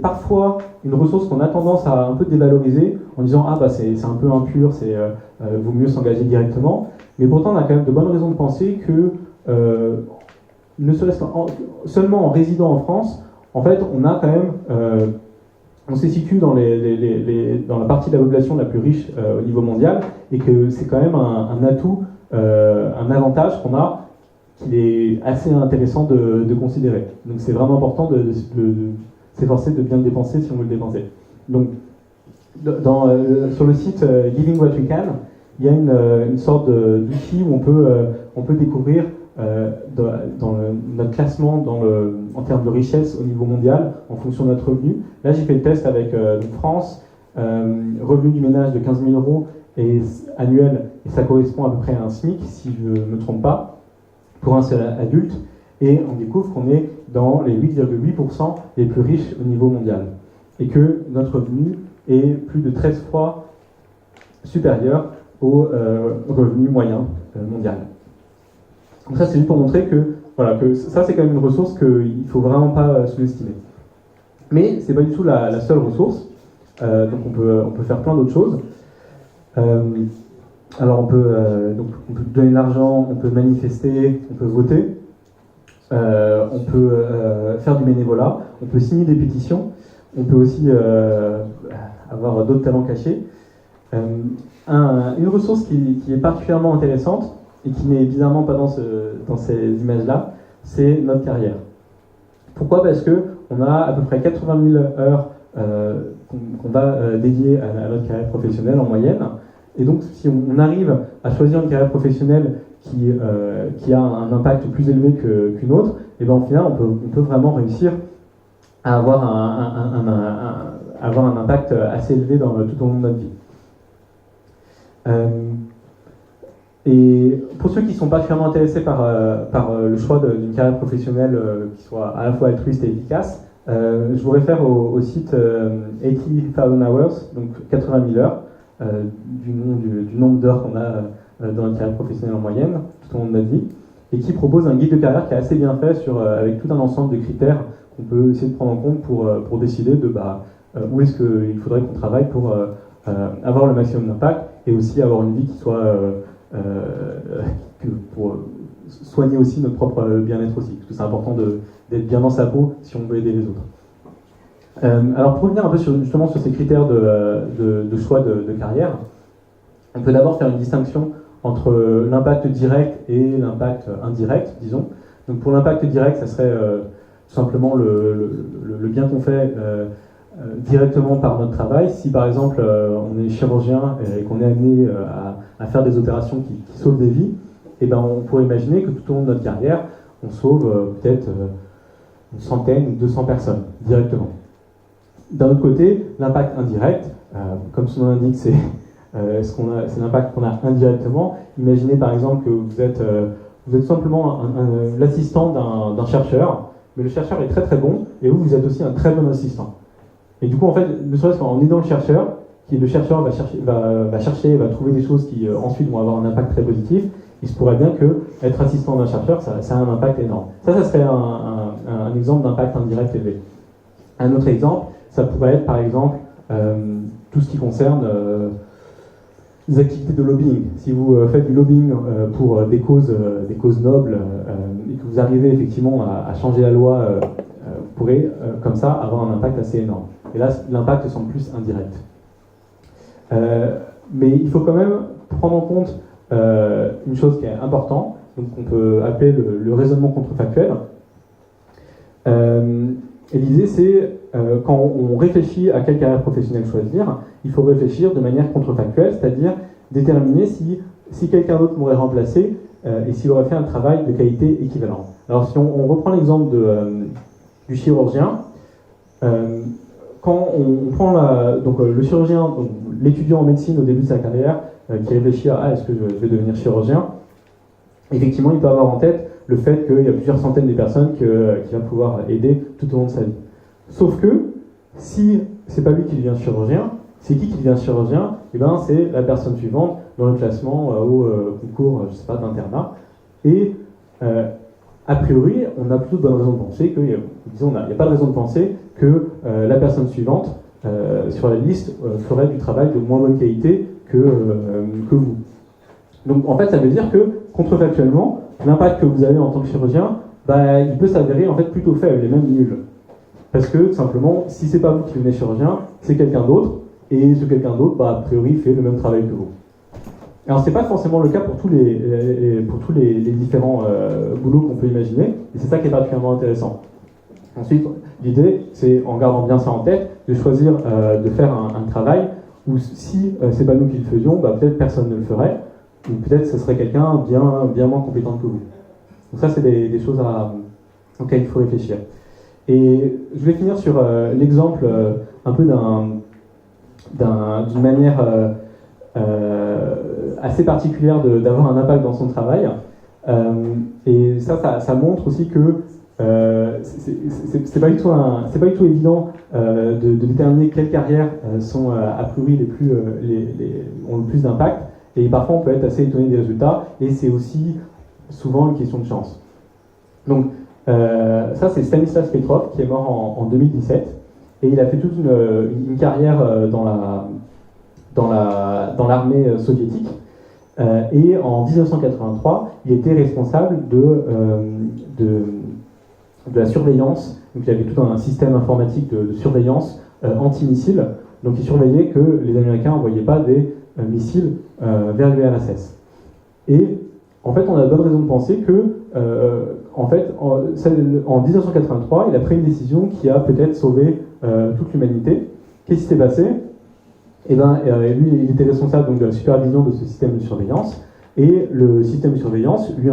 parfois une ressource qu'on a tendance à un peu dévaloriser en disant c'est un peu impur, vaut mieux s'engager directement. Mais pourtant, on a quand même de bonnes raisons de penser que ne serait-ce seulement en résidant en France, en fait, on a quand même, on se situe dans la partie de la population la plus riche au niveau mondial, et que c'est quand même un atout, un avantage qu'on a, qu'il est assez intéressant de considérer. Donc c'est vraiment important de s'efforcer de bien le dépenser si on veut le dépenser. Donc sur le site Giving What We Can, il y a une sorte d'outil où on peut découvrir notre classement en termes de richesse au niveau mondial en fonction de notre revenu. Là, j'ai fait le test avec France, revenu du ménage de 15 000 euros annuel, et ça correspond à peu près à un SMIC, si je ne me trompe pas, pour un seul adulte, et on découvre qu'on est dans les 8,8% les plus riches au niveau mondial, et que notre revenu est plus de 13 fois supérieur au revenu moyen mondial. Donc ça, c'est juste pour montrer que ça, c'est quand même une ressource qu'il ne faut vraiment pas sous-estimer. Mais ce n'est pas du tout la seule ressource. Donc on peut faire plein d'autres choses. Alors on peut donner de l'argent, on peut manifester, on peut voter, on peut faire du bénévolat, on peut signer des pétitions, on peut aussi avoir d'autres talents cachés. Une ressource qui est particulièrement intéressante, et qui n'est bizarrement pas dans ces images-là, c'est notre carrière. Pourquoi ? Parce qu'on a à peu près 80 000 heures qu'on va dédier à notre carrière professionnelle en moyenne. Et donc, si on arrive à choisir une carrière professionnelle qui a un impact plus élevé qu'une autre, et bien, au final, on peut vraiment réussir à avoir un impact assez élevé tout au long de notre vie. Et pour ceux qui ne sont pas particulièrement intéressés par le choix d'une carrière professionnelle qui soit à la fois altruiste et efficace, je vous réfère au site 80,000 Hours, donc 80 000 heures, du nombre d'heures qu'on a dans une carrière professionnelle en moyenne tout au long de notre vie, et qui propose un guide de carrière qui est assez bien fait avec tout un ensemble de critères qu'on peut essayer de prendre en compte pour décider de où est-ce qu'il faudrait qu'on travaille pour avoir le maximum d'impact, et aussi avoir une vie qui soit pour soigner aussi notre propre bien-être aussi, parce que c'est important d'être bien dans sa peau si on veut aider les autres. Alors pour revenir un peu justement sur ces critères de choix de carrière, on peut d'abord faire une distinction entre l'impact direct et l'impact indirect, disons. Donc pour l'impact direct, ça serait tout simplement le bien qu'on fait directement par notre travail. Si par exemple on est chirurgien et qu'on est amené à faire des opérations qui sauvent des vies, et ben on pourrait imaginer que tout au long de notre carrière, on sauve peut-être une centaine ou 200 personnes directement. D'un autre côté, l'impact indirect, comme son nom l'indique, c'est l'impact qu'on a indirectement. Imaginez par exemple que vous êtes simplement l'assistant d'un chercheur, mais le chercheur est très très bon, et vous êtes aussi un très bon assistant. Et du coup, en fait, ne serait-ce qu'en aidant le chercheur va chercher, va trouver des choses qui ensuite vont avoir un impact très positif, il se pourrait bien que être assistant d'un chercheur, ça a un impact énorme. Ça serait un exemple d'impact indirect élevé. Un autre exemple, ça pourrait être par exemple tout ce qui concerne les activités de lobbying. Si vous faites du lobbying pour des causes nobles et que vous arrivez effectivement à changer la loi, vous pourrez comme ça avoir un impact assez énorme. Et là, l'impact semble plus indirect. Mais il faut quand même prendre en compte une chose qui est importante, donc qu'on peut appeler le raisonnement contrefactuel. Et l'idée, c'est quand on réfléchit à quelle carrière professionnelle choisir, il faut réfléchir de manière contrefactuelle, c'est-à-dire déterminer si quelqu'un d'autre m'aurait remplacé et s'il aurait fait un travail de qualité équivalente. Alors si on reprend l'exemple du chirurgien, quand on prend le chirurgien, l'étudiant en médecine au début de sa carrière, qui réfléchit à est-ce que je vais devenir chirurgien, effectivement il peut avoir en tête le fait qu'il y a plusieurs centaines de personnes qu'il va pouvoir aider tout au long de sa vie. Sauf que, si c'est pas lui qui devient chirurgien, c'est qui devient chirurgien? Eh ben, c'est la personne suivante dans le classement au concours, je sais pas, d'internat. Et a priori, on a plutôt de bonnes raisons de penser que, disons, il n'y a pas de raison de penser que la personne suivante sur la liste ferait du travail de moins bonne qualité que vous. Donc en fait, ça veut dire que, contrefactuellement, l'impact que vous avez en tant que chirurgien, il peut s'avérer en fait plutôt faible et même nul. Parce que, tout simplement, si c'est pas vous qui devenez chirurgien, c'est quelqu'un d'autre, et ce quelqu'un d'autre, a priori, fait le même travail que vous. Alors, c'est pas forcément le cas pour tous les différents boulots qu'on peut imaginer, et c'est ça qui est particulièrement intéressant. Ensuite, l'idée, c'est, en gardant bien ça en tête, de choisir de faire un travail où, si c'est pas nous qui le faisions, peut-être personne ne le ferait, ou peut-être ce serait quelqu'un bien moins compétent que vous. Donc ça, c'est des choses auxquelles il faut réfléchir. Et je vais finir sur l'exemple un peu d'une manière assez particulière d'avoir un impact dans son travail. Et ça montre aussi que c'est pas du tout évident de déterminer quelles carrières sont a priori ont le plus d'impact. Et parfois, on peut être assez étonné des résultats, et c'est aussi souvent une question de chance. Donc, ça, c'est Stanislas Petrov, qui est mort en 2017, et il a fait toute une carrière dans l'armée soviétique. Et en 1983, il était responsable de la surveillance. Donc, il avait tout un système informatique de surveillance anti-missile. Donc, il surveillait que les Américains n'envoyaient pas des missiles vers l'URSS. Et en fait, on a de bonnes raisons de penser que, en 1983, il a pris une décision qui a peut-être sauvé toute l'humanité. Qu'est-ce qui s'est passé? Eh ben, lui, il était responsable donc, de la supervision de ce système de surveillance, et le système de surveillance lui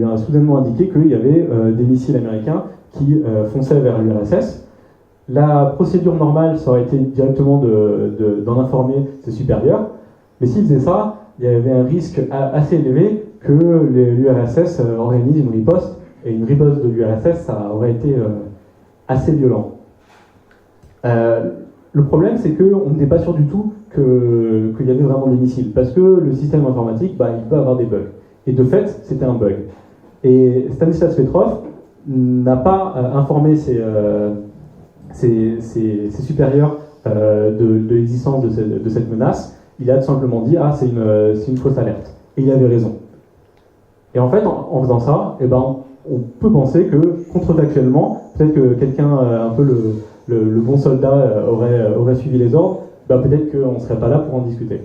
a soudainement indiqué qu'il y avait des missiles américains qui fonçaient vers l'URSS. La procédure normale, ça aurait été directement d'en informer ses supérieurs, mais s'il faisait ça, il y avait un risque assez élevé que l'URSS organise une riposte, et une riposte de l'URSS, ça aurait été assez violent. Le problème, c'est qu'on n'était pas sûr du tout qu'il y avait vraiment des missiles, parce que le système informatique, il peut avoir des bugs. Et de fait, c'était un bug. Et Stanislas Petrov n'a pas informé ses supérieurs de l'existence de cette menace. Il a tout simplement dit « Ah, c'est une fausse alerte ». Et il avait raison. Et en fait, en faisant ça, on peut penser que, contrefactuellement, peut-être que quelqu'un, un peu le bon soldat, aurait suivi les ordres, peut-être qu'on ne serait pas là pour en discuter.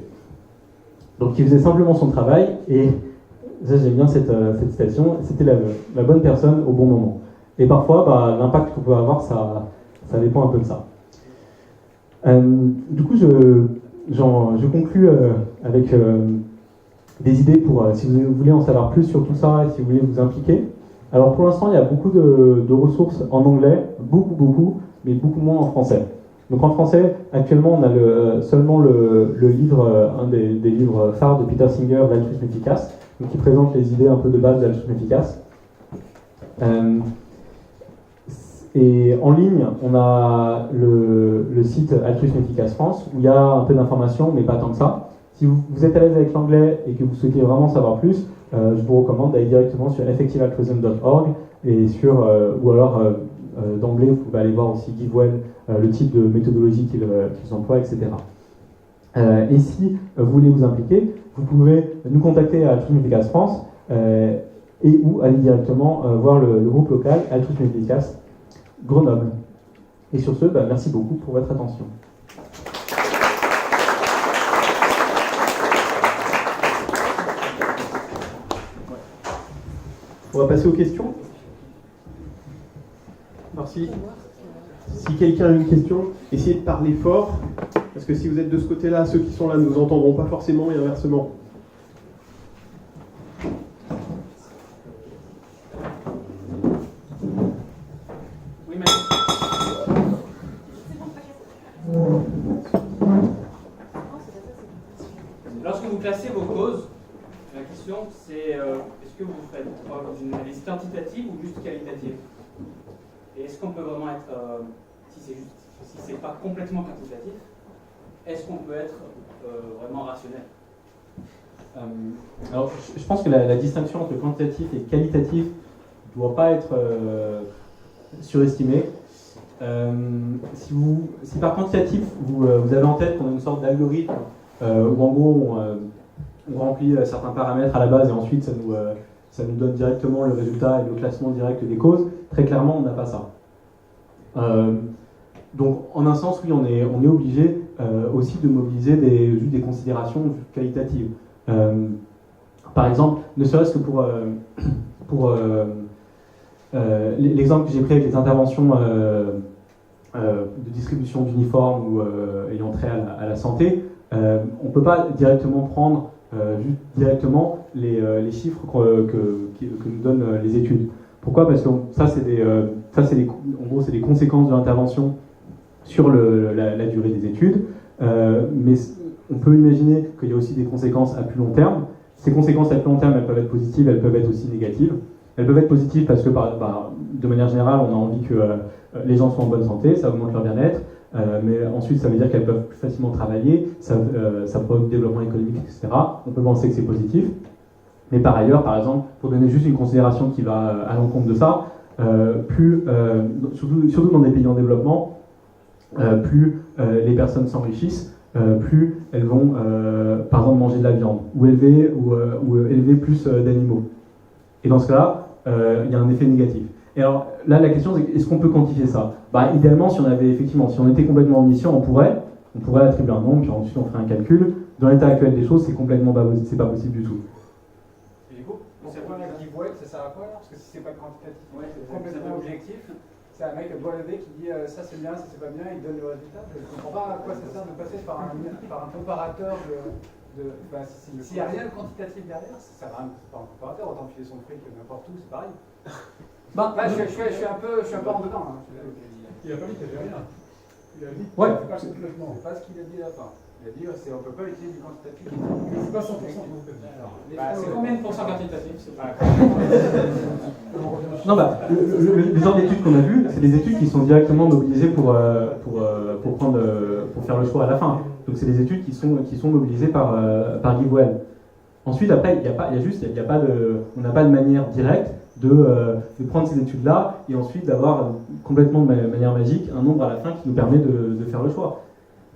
Donc il faisait simplement son travail, et ça j'aime bien cette citation, c'était la bonne personne au bon moment. Et parfois, l'impact qu'on peut avoir, ça dépend un peu de ça. Du coup, je conclus avec des idées pour, si vous voulez en savoir plus sur tout ça, et si vous voulez vous impliquer. Alors pour l'instant, il y a beaucoup de ressources en anglais, beaucoup, mais beaucoup moins en français. Donc en français, actuellement, on a seulement le livre, un des livres phares de Peter Singer, L'altruisme efficace, donc qui présente les idées un peu de base de l'altruisme efficace. Et en ligne, on a le site Altruisme Efficace France, où il y a un peu d'informations, mais pas tant que ça. Si vous êtes à l'aise avec l'anglais et que vous souhaitez vraiment savoir plus, je vous recommande d'aller directement sur effectivealtruism.org et ou alors d'emblée, vous pouvez aller voir aussi GiveWell, le type de méthodologie qu'ils emploient, etc. Et si vous voulez vous impliquer, vous pouvez nous contacter à Altruisme Efficace France et ou aller directement voir le groupe local Altruisme Efficace Grenoble. Et sur ce, merci beaucoup pour votre attention. On va passer aux questions. Alors si quelqu'un a une question, essayez de parler fort, parce que si vous êtes de ce côté-là, ceux qui sont là ne vous entendront pas forcément et inversement. Oui, mais... Lorsque vous classez vos causes, la question c'est est-ce que vous faites une analyse quantitative ou juste qualitative? Et est-ce qu'on peut vraiment être, si c'est pas complètement quantitatif, est-ce qu'on peut être vraiment rationnel? Alors, je pense que la distinction entre quantitatif et qualitatif ne doit pas être surestimée. Si par quantitatif, vous avez en tête qu'on a une sorte d'algorithme où en gros on remplit certains paramètres à la base et ensuite ça nous donne directement le résultat et le classement direct des causes, très clairement on n'a pas ça. Donc en un sens, oui, on est obligé aussi de mobiliser juste des considérations qualitatives. Par exemple, ne serait-ce que pour l'exemple que j'ai pris avec les interventions de distribution d'uniformes ou ayant trait à la santé, on ne peut pas directement prendre juste directement les chiffres que nous donnent les études. Pourquoi? Parce que ça, c'est des conséquences de l'intervention sur la durée des études, mais on peut imaginer qu'il y a aussi des conséquences à plus long terme. Ces conséquences à plus long terme, elles peuvent être positives, elles peuvent être aussi négatives. Elles peuvent être positives parce que, de manière générale, on a envie que les gens soient en bonne santé, ça augmente leur bien-être, mais ensuite ça veut dire qu'elles peuvent plus facilement travailler, ça provoque le développement économique, etc. On peut penser que c'est positif. Mais par ailleurs, par exemple, pour donner juste une considération qui va à l'encontre de ça, surtout dans des pays en développement, plus les personnes s'enrichissent, plus elles vont, par exemple, manger de la viande, ou élever plus d'animaux. Et dans ce cas-là, il y a un effet négatif. Et alors là, la question c'est est-ce qu'on peut quantifier ça? Idéalement, si on était complètement omniscient, on pourrait attribuer un nombre, puis ensuite on ferait un calcul. Dans l'état actuel des choses, c'est pas possible du tout. Et du coup, c'est quoi la GiveWell, ça sert à quoi? Parce que si c'est pas quantitatif, c'est complètement objectif. C'est un mec doigt levé qui dit ça c'est bien, ça c'est pas bien, il donne le résultat. Je ne comprends pas à quoi ça sert de passer par un comparateur s'il n'y a rien de quantitatif derrière, ça sert à rien de pas un comparateur, autant filer son fric n'importe où, c'est pareil. Je suis un peu en dedans. Hein. Il a pas dit qu'il n'y avait rien. Il a dit Ouais. c'est pas complètement. C'est pas ce qu'il a dit à la fin. Il a dit on ne peut pas utiliser du quantitatif. C'est pas 100% C'est combien de pourcents quantitatif? Non, les genres d'études qu'on a vues, c'est des études qui sont directement mobilisées pour faire le choix à la fin. Donc c'est des études qui sont mobilisées par GiveWell. Ensuite, après, on n'a pas de manière directe de prendre ces études-là et ensuite d'avoir complètement de manière magique un nombre à la fin qui nous permet de faire le choix.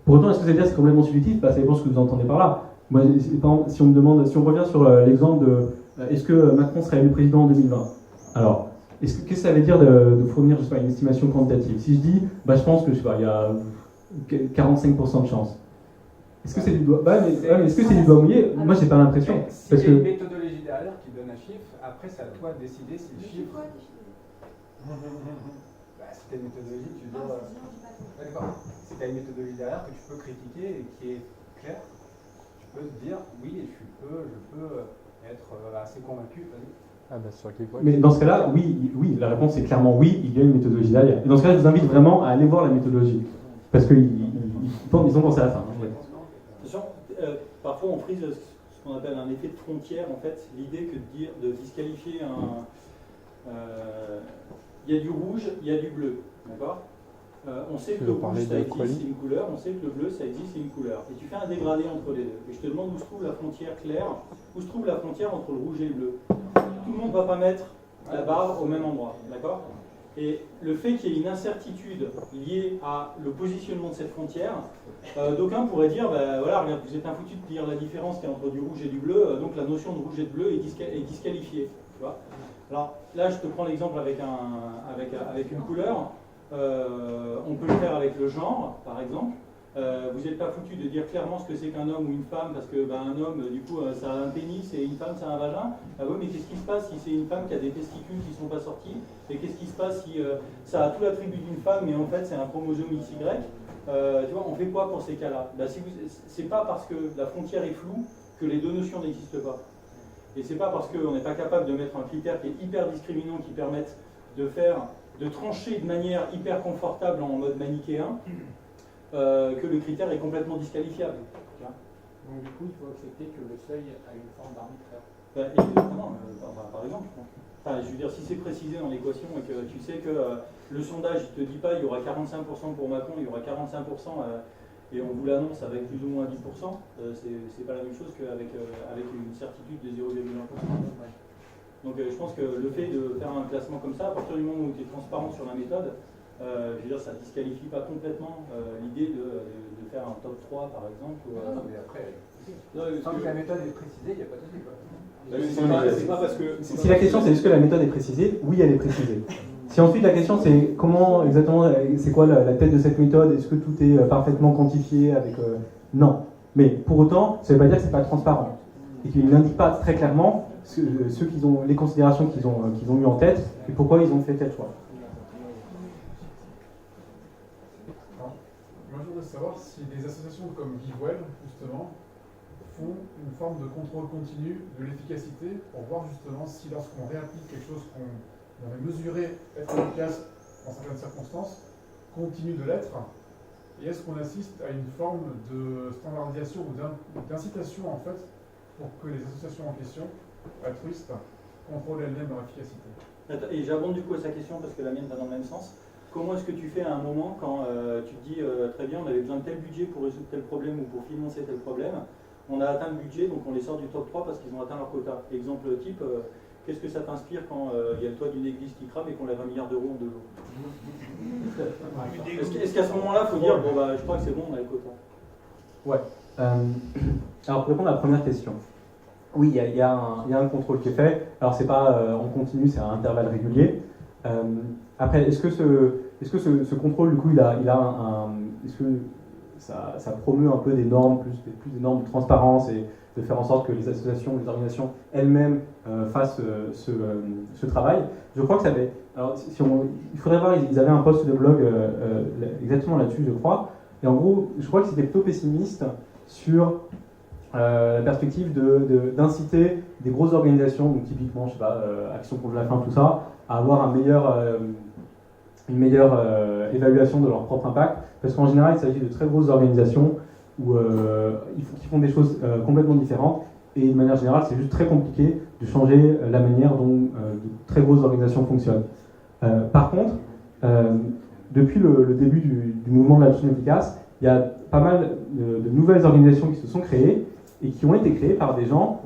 Pour autant, est-ce que ça veut dire que c'est complètement subjectif? Ça dépend de ce que vous entendez par là. Moi, si on revient sur l'exemple de est-ce que Macron sera élu président en 2020? Alors, qu'est-ce que ça veut dire de fournir une estimation quantitative? Si je dis, je pense que il y a 45% de chance. Est-ce que c'est du doigt mais est-ce que c'est du doigt mouillé? Moi, j'ai pas l'impression. Si Parce il y a une que méthodologie derrière qui donne un chiffre, après c'est à toi de décider si le chiffre. Bah, si tu as une méthodologie, tu dois. D'accord. Si tu as une méthodologie derrière que tu peux critiquer et qui est claire, tu peux te dire oui, je peux être assez convaincu. Vas-y. Ah bah sur Geekbox. mais dans ce cas-là, oui, la réponse est clairement oui, il y a une méthodologie derrière. Et dans ce cas-là, je vous invite vraiment à aller voir la méthodologie. Parce qu'ils ont pensé à la fin. Hein, ouais. Attention, parfois on frise ce qu'on appelle un effet de frontière, en fait, l'idée que de disqualifier un... Il y a du rouge, il y a du bleu, d'accord? On sait que le rouge ça existe, c'est une couleur, on sait que le bleu ça existe, c'est une couleur. Et tu fais un dégradé entre les deux. Et je te demande où se trouve la frontière claire, où se trouve la frontière entre le rouge et le bleu. Tout le monde ne va pas mettre la barre au même endroit, d'accord? Et le fait qu'il y ait une incertitude liée à le positionnement de cette frontière, d'aucuns pourraient dire, ben voilà, regarde, vous êtes infoutu de dire la différence qu'il y a entre du rouge et du bleu, donc la notion de rouge et de bleu est disqualifiée. Tu vois. Alors là, je te prends l'exemple avec une couleur. On peut le faire avec le genre, par exemple. Vous n'êtes pas foutu de dire clairement ce que c'est qu'un homme ou une femme, parce que un homme, du coup, ça a un pénis et une femme, ça a un vagin. Ah oui, mais qu'est-ce qui se passe si c'est une femme qui a des testicules qui ne sont pas sortis? Et qu'est-ce qui se passe si ça a tout l'attribut d'une femme, mais en fait, c'est un chromosome XY? Tu vois, on fait quoi pour ces cas-là? C'est pas parce que la frontière est floue que les deux notions n'existent pas. Et c'est pas parce qu'on n'est pas capable de mettre un critère qui est hyper discriminant, qui permette de trancher de manière hyper confortable en mode manichéen, que le critère est complètement disqualifiable. Donc du coup, il faut accepter que le seuil a une forme d'arbitraire. Exactement, par exemple. Enfin, je veux dire, si c'est précisé dans l'équation et que tu sais que le sondage ne te dit pas il y aura 45% pour Macron, il y aura 45%, et on vous l'annonce avec plus ou moins 10%, c'est pas la même chose qu'avec une certitude de 0,1%. Donc je pense que le fait de faire un classement comme ça, à partir du moment où tu es transparent sur la méthode, je veux dire, ça ne disqualifie pas complètement l'idée de faire un top 3 par exemple. Mais après, tant que la méthode est précisée, il n'y a pas de souci. C'est pas parce que. Si la question c'est est-ce que la méthode est précisée, oui, elle est précisée. Si ensuite la question c'est comment exactement, c'est quoi la tête de cette méthode, est-ce que tout est parfaitement quantifié avec. Non. Mais pour autant, ça ne veut pas dire que c'est pas transparent. Et qu'il n'indique pas très clairement les considérations qu'ils ont eu en tête et pourquoi ils ont fait tel choix. Moi, je voudrais savoir si des associations comme GiveWell, justement, font une forme de contrôle continu de l'efficacité pour voir justement si lorsqu'on réapplique quelque chose qu'on avait mesuré être efficace dans certaines circonstances, continue de l'être. Et est-ce qu'on assiste à une forme de standardisation ou d'incitation en fait pour que les associations en question, altruistes, contrôlent elles-mêmes leur efficacité? Et j'abonde du coup à sa question parce que la mienne va dans le même sens. Comment est-ce que tu fais à un moment quand tu te dis très bien, on avait besoin de tel budget pour résoudre tel problème ou pour financer tel problème, on a atteint le budget, donc on les sort du top 3 parce qu'ils ont atteint leur quota. Exemple type, qu'est-ce que ça t'inspire quand il y a le toit d'une église qui crame et qu'on lève 1 milliard d'euros en 2 jours? Est-ce qu'à ce moment-là, il faut dire, bon bah je crois que c'est bon, on a le quota? Ouais. Alors pour répondre à la première question, oui, il y a un contrôle qui est fait. Alors c'est pas en continu, c'est à intervalles réguliers. Après, est-ce que ce contrôle, du coup, est-ce que ça promeut un peu des normes, plus des normes de transparence et de faire en sorte que les associations, les organisations elles-mêmes fassent ce travail? Je crois que ça avait. Alors, il faudrait voir, ils avaient un post de blog exactement là-dessus, je crois. Et en gros, je crois que c'était plutôt pessimiste sur la perspective d'inciter des grosses organisations, donc typiquement, je sais pas, Action contre la faim, tout ça, à avoir une meilleure évaluation de leur propre impact, parce qu'en général, il s'agit de très grosses organisations qui font des choses complètement différentes, et de manière générale, c'est juste très compliqué de changer la manière dont de très grosses organisations fonctionnent. Par contre, depuis le début du mouvement de l'adoption efficace, il y a pas mal de nouvelles organisations qui se sont créées, et qui ont été créées par des gens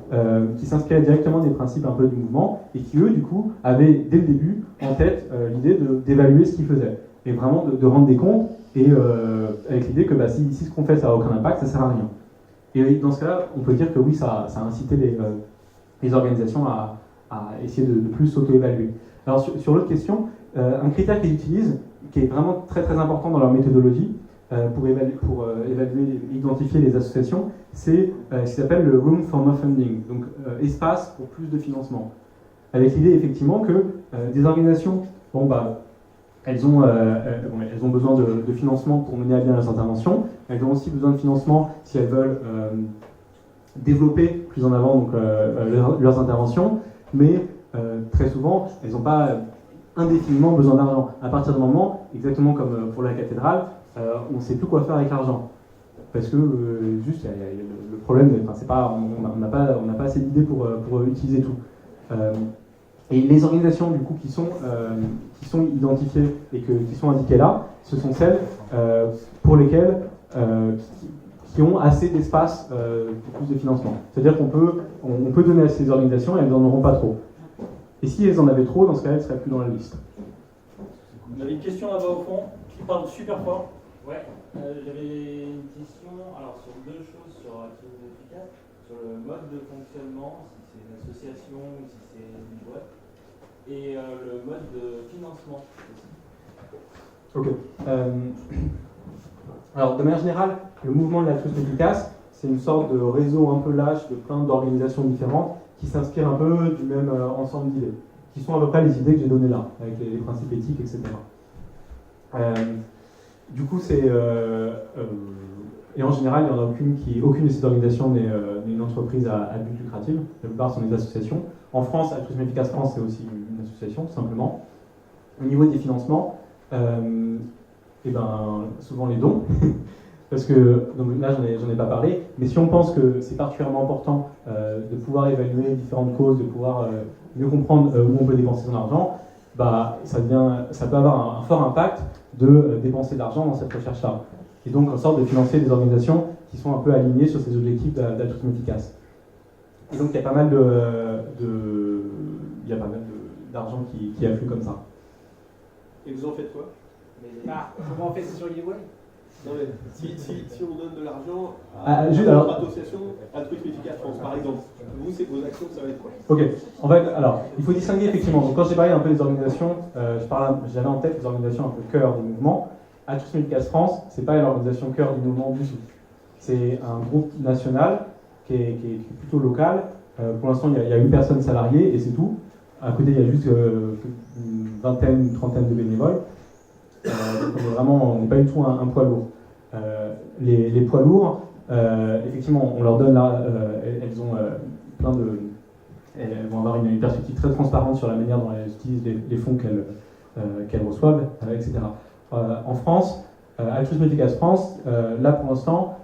qui s'inspiraient directement des principes un peu du mouvement, et qui eux, du coup, avaient dès le début en tête l'idée d'évaluer ce qu'ils faisaient, et vraiment de rendre des comptes, et avec l'idée que si ce qu'on fait ça n'a aucun impact, ça ne sert à rien. Et dans ce cas-là, on peut dire que oui, ça a incité les organisations à essayer de plus s'auto-évaluer. Alors sur l'autre question, un critère qu'ils utilisent, qui est vraiment très très important dans leur méthodologie, pour évaluer et identifier les associations, c'est ce qui s'appelle le Room for More Funding, donc espace pour plus de financement. Avec l'idée effectivement que des organisations, elles ont besoin de financement pour mener à bien leurs interventions, elles ont aussi besoin de financement si elles veulent développer plus en avant donc, leurs interventions, mais très souvent, elles n'ont pas indéfiniment besoin d'argent. À partir du moment, exactement comme pour la cathédrale, on ne sait plus quoi faire avec l'argent. Parce que juste, le problème, c'est pas, on n'a pas assez d'idées pour utiliser tout. Et les organisations du coup qui sont identifiées et qui sont indiquées là, ce sont celles pour lesquelles qui ont assez d'espace pour plus de financement. C'est-à-dire qu'on peut donner à ces organisations et elles n'en auront pas trop. Et si elles en avaient trop, dans ce cas-là, elles ne seraient plus dans la liste. On avait une question là-bas au fond qui parle super fort. Ouais, j'avais une question sur deux choses sur Activité Efficace, sur le mode de fonctionnement, si c'est une association ou si c'est une boîte, et le mode de financement aussi. Ok. Alors, de manière générale, le mouvement de l'altruisme efficace, c'est une sorte de réseau un peu lâche de plein d'organisations différentes qui s'inspirent un peu du même ensemble d'idées, qui sont à peu près les idées que j'ai données là, avec les principes éthiques, etc. Du coup, et en général, il n'y en a aucune de ces organisations n'est une entreprise à but lucratif. La plupart sont des associations. En France, Altruisme Efficace France, c'est aussi une association, tout simplement. Au niveau des financements, souvent les dons. Parce que, donc là, j'en ai pas parlé, mais si on pense que c'est particulièrement important de pouvoir évaluer différentes causes, de pouvoir mieux comprendre où on peut dépenser son argent, ça peut avoir un fort impact de dépenser de l'argent dans cette recherche-là. Et donc, en sorte de financer des organisations qui sont un peu alignées sur ces objectifs d'altruisme efficace. Et donc, il y a pas mal d'argent qui afflue comme ça. Et vous en faites quoi? Comment on fait ça sur Giveaway? Non, mais si on donne de l'argent à une alors, association Altruisme Efficace France, par exemple, vous, c'est vos actions, ça va être quoi? Ok, il faut distinguer effectivement. Donc, quand j'ai parlé un peu des organisations, j'avais en tête les organisations un peu cœur du mouvement. Altruisme Efficace France, c'est pas une organisation cœur du mouvement du tout. C'est un groupe national qui est plutôt local. Pour l'instant, il y a une personne salariée et c'est tout. À côté, il y a juste une vingtaine, une trentaine de bénévoles. Donc on n'est pas du tout un poids lourd. Les poids lourds, effectivement, on leur donne là, elles vont avoir une perspective très transparente sur la manière dont elles utilisent les fonds qu'elles reçoivent, etc. En France, Altruisme Efficace France, là pour l'instant,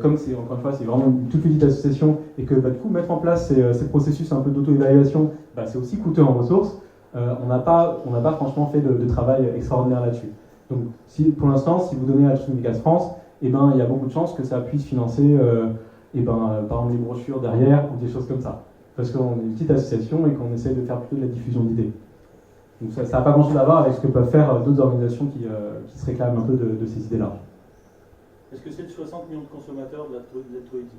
comme c'est encore une fois c'est vraiment une toute petite association et que du coup mettre en place ces processus un peu d'auto-évaluation, c'est aussi coûteux en ressources. On n'a pas franchement fait de travail extraordinaire là-dessus. Donc pour l'instant, si vous donnez à Altruisme Efficace France, il y a beaucoup de chances que ça puisse financer par exemple les brochures derrière ou des choses comme ça. Parce qu'on est une petite association et qu'on essaie de faire plutôt de la diffusion d'idées. Donc ça n'a pas grand-chose à voir avec ce que peuvent faire d'autres organisations qui se réclament un peu de ces idées-là. Est-ce que c'est le 60 millions de consommateurs de l'altruisme?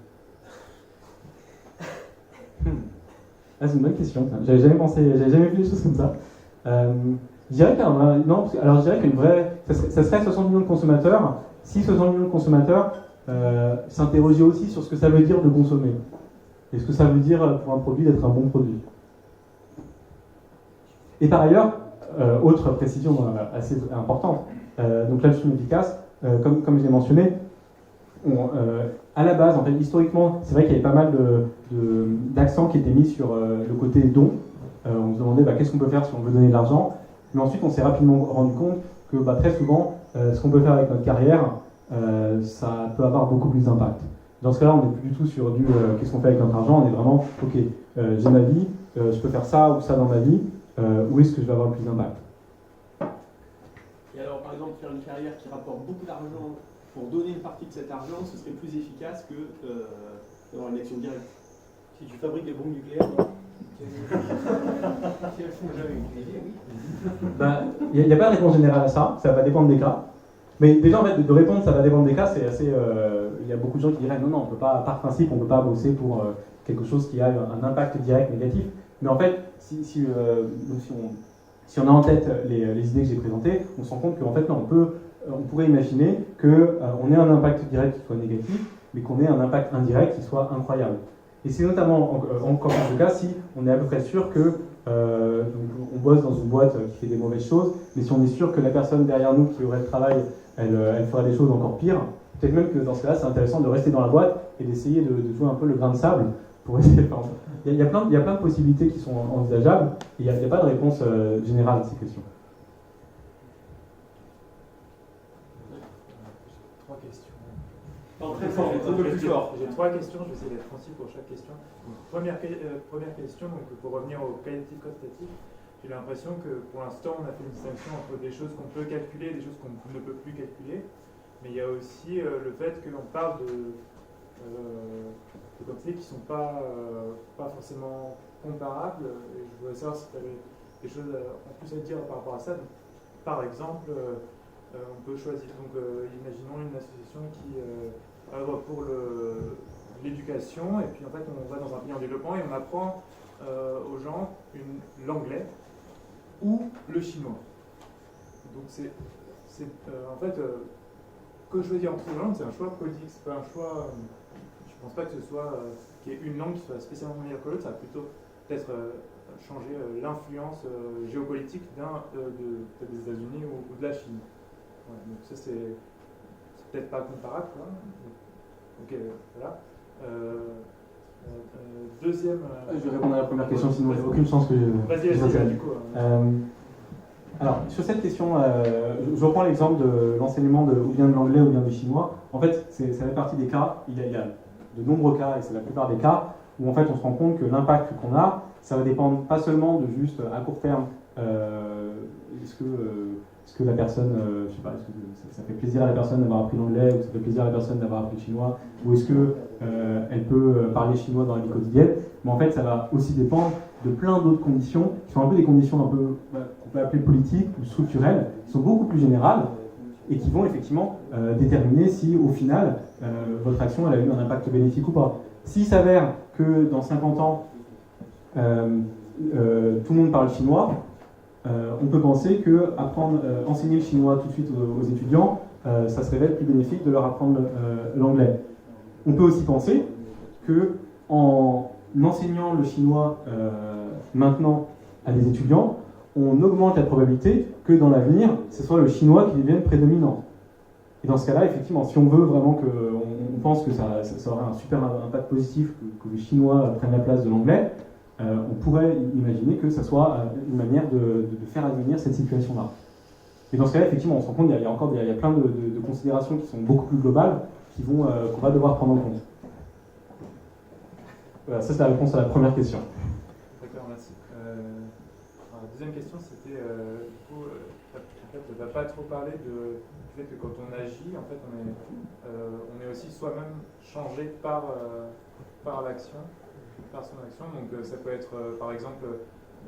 C'est une bonne question. J'avais jamais vu des choses comme ça. Je dirais qu'une vraie, ça serait 60 millions de consommateurs. Si 60 millions de consommateurs s'interrogeaient aussi sur ce que ça veut dire de consommer. Et ce que ça veut dire pour un produit d'être un bon produit. Et par ailleurs, autre précision assez importante, donc l'altruisme efficace, comme je l'ai mentionné, à la base, en fait, historiquement, c'est vrai qu'il y avait pas mal d'accents qui étaient mis sur le côté don. On se demandait qu'est-ce qu'on peut faire si on veut donner de l'argent. Mais ensuite, on s'est rapidement rendu compte que très souvent, ce qu'on peut faire avec notre carrière, ça peut avoir beaucoup plus d'impact. Dans ce cas-là, on n'est plus du tout sur du qu'est-ce qu'on fait avec notre argent, on est vraiment, ok, j'ai ma vie, je peux faire ça ou ça dans ma vie, où est-ce que je vais avoir le plus d'impact? Et alors, par exemple, faire une carrière qui rapporte beaucoup d'argent pour donner une partie de cet argent, ce serait plus efficace que d'avoir une action directe. Si tu fabriques des bombes nucléaires, non? Si elles font jamais utiliser, oui. Il n'y a pas de réponse générale à ça, ça va dépendre des cas. Mais déjà, en fait, de répondre, ça va dépendre des cas, c'est assez. Il y a beaucoup de gens qui diraient non, on peut pas, par principe, on ne peut pas bosser pour quelque chose qui a un impact direct négatif. Mais en fait, si Si on a en tête les idées que j'ai présentées, on se rend compte qu'en fait, non, on pourrait imaginer qu'on ait un impact direct qui soit négatif, mais qu'on ait un impact indirect qui soit incroyable. Et c'est notamment encore dans ce cas si on est à peu près sûr que donc on bosse dans une boîte qui fait des mauvaises choses, mais si on est sûr que la personne derrière nous qui aurait le travail, elle ferait des choses encore pires, peut-être même que dans ce cas-là, c'est intéressant de rester dans la boîte et d'essayer de jouer un peu le grain de sable pour essayer de faire. Il y a plein de possibilités qui sont envisageables et il n'y a pas de réponse générale à ces questions. Trois questions. Très fort, un peu plus fort. J'ai trois questions, je vais essayer d'être concis pour chaque question. Donc, première question, donc, pour revenir au qualitatif quantitatif, j'ai l'impression que pour l'instant on a fait une distinction entre des choses qu'on peut calculer et des choses qu'on ne peut plus calculer. Mais il y a aussi le fait qu'on parle de quantités qui ne sont pas forcément comparables. Et je voudrais savoir si tu avais des choses en plus à dire par rapport à ça. Donc, par exemple, on peut choisir, donc imaginons une association qui œuvre pour l'éducation, et puis en fait on va dans un pays en développement et on apprend aux gens l'anglais ou le chinois. Donc c'est en fait que choisir entre ces langues, c'est un choix politique, c'est pas un choix. Je pense pas que ce soit qu'il y ait une langue qui soit spécialement meilleure que l'autre, ça va plutôt peut-être changer l'influence géopolitique des États-Unis ou de la Chine. Ouais, donc ça c'est peut-être pas comparable, quoi. Ok, voilà. Deuxième. Je vais répondre à la première question, sinon il n'y a aucune chance que je. Vas-y, du coup. Alors, sur cette question, je reprends l'exemple de l'enseignement ou bien de l'anglais ou bien du chinois. En fait, ça fait partie des cas, il y a de nombreux cas, et c'est la plupart des cas, où en fait on se rend compte que l'impact qu'on a, ça va dépendre pas seulement de juste à court terme, est-ce que la personne, je sais pas, est-ce que ça fait plaisir à la personne d'avoir appris l'anglais, ou ça fait plaisir à la personne d'avoir appris le chinois, ou est-ce qu'elle peut parler chinois dans la vie quotidienne, mais en fait ça va aussi dépendre de plein d'autres conditions, qui sont un peu des conditions un peu, qu'on peut appeler politiques ou structurelles, qui sont beaucoup plus générales, et qui vont effectivement déterminer si au final, votre action elle a eu un impact bénéfique ou pas. S'il s'avère que dans 50 ans, tout le monde parle chinois, on peut penser que enseigner le chinois tout de suite aux étudiants, ça se révèle plus bénéfique de leur apprendre l'anglais. On peut aussi penser que en enseignant le chinois maintenant à des étudiants, on augmente la probabilité que dans l'avenir, ce soit le chinois qui devienne prédominant. Et dans ce cas-là, effectivement, si on veut vraiment on pense que ça aura un super impact positif, que le chinois prenne la place de l'anglais, on pourrait imaginer que ça soit une manière de faire advenir cette situation-là. Et dans ce cas-là, effectivement, on se rend compte qu'il y a plein de considérations qui sont beaucoup plus globales qu'on va devoir prendre en compte. Voilà, ça c'est la réponse à la première question. D'accord, merci. La deuxième question, c'était, du coup, en fait, on ne va pas trop parler du fait que quand on agit, en fait, on est aussi soi-même changé par l'action. Par son action, donc ça peut être par exemple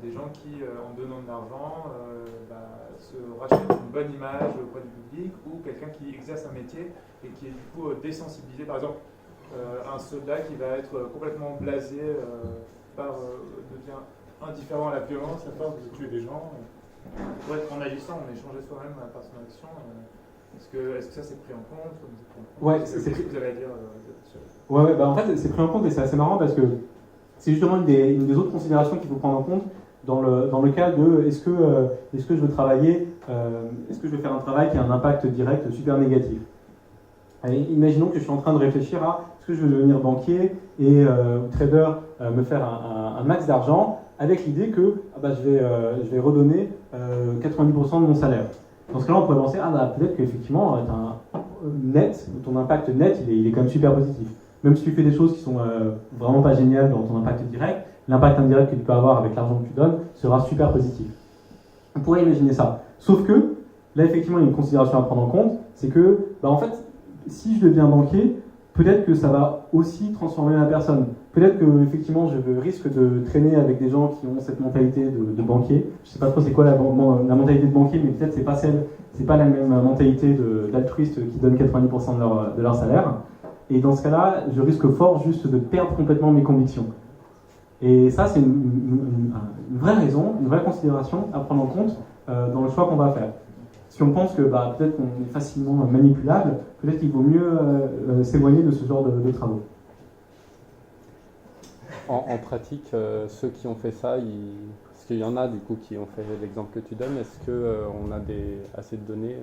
des gens qui en donnant de l'argent se rachètent une bonne image auprès du public, ou quelqu'un qui exerce un métier et qui est du coup désensibilisé, par exemple un soldat qui va être complètement blasé devient indifférent à la violence à force de tuer des gens. En agissant, on est changé soi-même par son action. Est-ce que ça c'est pris en compte? Ouais, Qu'est-ce que vous avez à dire là-dessus? Ouais, en fait c'est pris en compte et c'est assez marrant parce que c'est justement une des autres considérations qu'il faut prendre en compte dans le cas de est-ce que je veux travailler, est-ce que je vais faire un travail qui a un impact direct super négatif. Allez, imaginons que je suis en train de réfléchir à est-ce que je veux devenir banquier et trader, me faire un max d'argent avec l'idée que je vais redonner 90% de mon salaire. Dans ce cas-là, on pourrait penser peut-être qu'effectivement ton impact net il est quand même super positif. Même si tu fais des choses qui sont vraiment pas géniales dans ton impact direct, l'impact indirect que tu peux avoir avec l'argent que tu donnes sera super positif. On pourrait imaginer ça. Sauf que, là effectivement il y a une considération à prendre en compte, c'est que, en fait, si je deviens banquier, peut-être que ça va aussi transformer la personne. Peut-être que effectivement je risque de traîner avec des gens qui ont cette mentalité de banquier. Je sais pas trop c'est quoi la mentalité de banquier, mais peut-être c'est pas la même mentalité d'altruiste qui donne 90% de leur salaire. Et dans ce cas-là, je risque fort juste de perdre complètement mes convictions. Et ça, c'est une vraie raison, une vraie considération à prendre en compte dans le choix qu'on va faire. Si on pense que peut-être qu'on est facilement manipulable, peut-être qu'il vaut mieux s'éloigner de ce genre de travaux. En pratique, ceux qui ont fait ça, parce qu'il y en a du coup qui ont fait l'exemple que tu donnes, est-ce qu'on a assez de données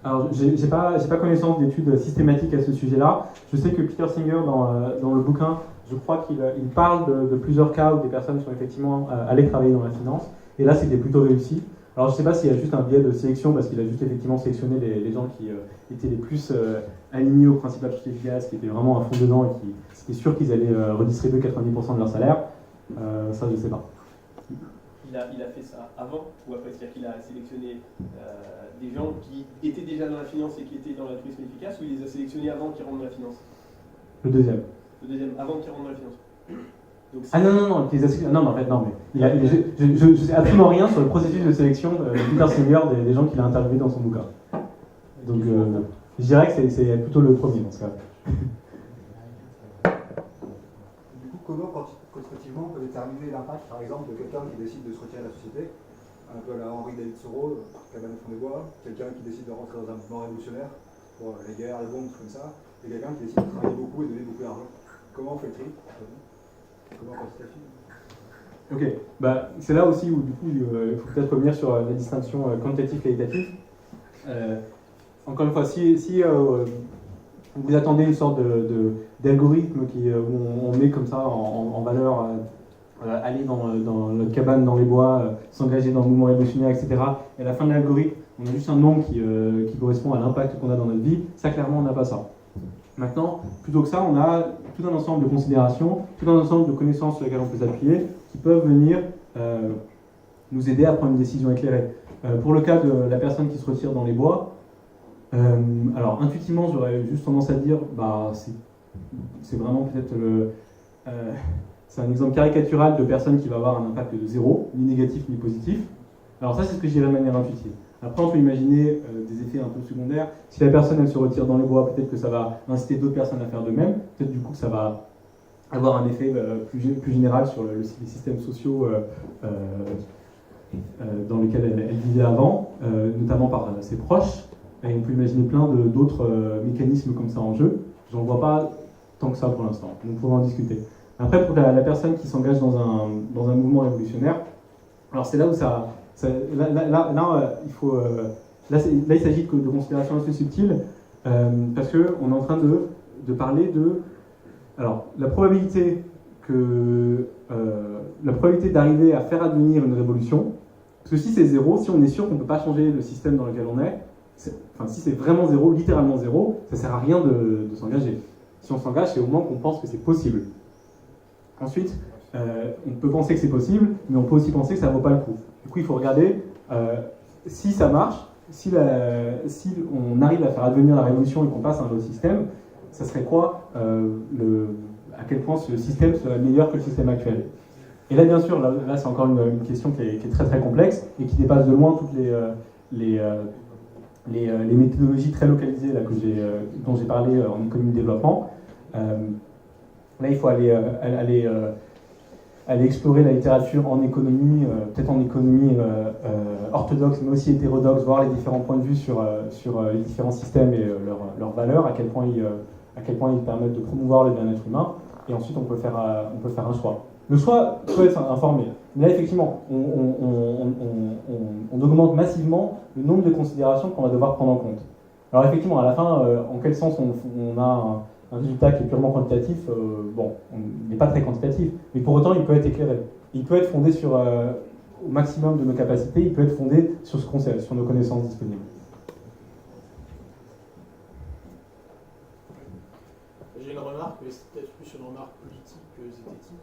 Alors, j'ai pas connaissance d'études systématiques à ce sujet-là. Je sais que Peter Singer, dans le bouquin, je crois qu'il parle de plusieurs cas où des personnes sont effectivement allées travailler dans la finance, et là c'était plutôt réussi. Alors je ne sais pas s'il y a juste un biais de sélection, parce qu'il a juste effectivement sélectionné les gens qui étaient les plus alignés au principe d'activité efficace, qui étaient vraiment à fond dedans et qui c'était sûr qu'ils allaient redistribuer 90% de leur salaire. Ça, je ne sais pas. Il a fait ça avant ou après? C'est-à-dire qu'il a sélectionné des gens qui étaient déjà dans la finance et qui étaient dans l'altruisme efficace, ou il les a sélectionnés avant qu'ils rentrent dans la finance? Le deuxième. Le deuxième, avant qu'ils rentrent dans la finance. Donc, ah non, non, en fait, non, mais je ne sais absolument rien sur le processus de sélection de Peter Singer des gens qu'il a interviewés dans son bouquin. Donc, je dirais que c'est plutôt le premier dans ce cas. Du coup, comment, constructivement, on peut déterminer l'impact, par exemple, de quelqu'un qui décide de se retirer de la société, un peu à la Henri David Thoreau, cabane au fond des bois, quelqu'un qui décide de rentrer dans un mouvement révolutionnaire, pour les guerres, les bombes, tout comme ça, et quelqu'un qui décide de travailler beaucoup et donner beaucoup d'argent. Comment on fait le tri? Comment quantitatif? Ok, c'est là aussi où du coup il faut peut-être revenir sur la distinction quantitative-qualitative. Encore une fois, si vous attendez une sorte d'algorithme où on met comme ça en valeur aller dans notre cabane dans les bois, s'engager dans le mouvement révolutionnaire, etc. Et à la fin de l'algorithme, on a juste un nombre qui correspond à l'impact qu'on a dans notre vie, ça clairement on n'a pas ça. Maintenant, plutôt que ça, on a tout un ensemble de considérations, tout un ensemble de connaissances sur lesquelles on peut s'appuyer, qui peuvent venir nous aider à prendre une décision éclairée. Pour le cas de la personne qui se retire dans les bois, alors intuitivement, j'aurais juste tendance à dire, c'est vraiment peut-être c'est un exemple caricatural de personne qui va avoir un impact de zéro, ni négatif ni positif. Alors ça, c'est ce que je dirais de manière intuitive. Après, on peut imaginer des effets un peu secondaires. Si la personne, elle se retire dans les bois, peut-être que ça va inciter d'autres personnes à faire de même. Peut-être du coup que ça va avoir un effet plus général sur les systèmes sociaux dans lesquels elle vivait avant, notamment par ses proches. Et on peut imaginer plein d'autres mécanismes comme ça en jeu. J'en vois pas tant que ça pour l'instant. On pourra en discuter. Après, pour la personne qui s'engage dans un mouvement révolutionnaire, alors c'est là où il s'agit de considérations assez subtiles, parce qu'on est en train de parler de... Alors, la probabilité d'arriver à faire advenir une révolution, parce que si c'est zéro, si on est sûr qu'on ne peut pas changer le système dans lequel on est, si c'est vraiment zéro, littéralement zéro, ça ne sert à rien de s'engager. Si on s'engage, c'est au moins qu'on pense que c'est possible. Ensuite, on peut penser que c'est possible, mais on peut aussi penser que ça ne vaut pas le coup. Du coup, il faut regarder si ça marche, si on arrive à faire advenir la révolution et qu'on passe à un autre système, ça serait quoi à quel point ce système serait meilleur que le système actuel. Et là, bien sûr, là c'est encore une question qui est très très complexe et qui dépasse de loin toutes les méthodologies très localisées là, dont j'ai parlé en économie de développement. Là, il faut aller explorer la littérature en économie, peut-être en économie orthodoxe, mais aussi hétérodoxe, voir les différents points de vue sur les différents systèmes et leurs valeurs, à quel point ils permettent de promouvoir le bien-être humain, et ensuite on peut faire un choix. Le choix peut être informé, mais là effectivement, on augmente massivement le nombre de considérations qu'on va devoir prendre en compte. Alors effectivement, à la fin, en quel sens on a un résultat qui est purement quantitatif, il n'est pas très quantitatif, mais pour autant il peut être éclairé. Il peut être fondé sur, au maximum de nos capacités, il peut être fondé sur ce qu'on sait, sur nos connaissances disponibles. J'ai une remarque, mais c'est peut-être plus une remarque politique que zététique.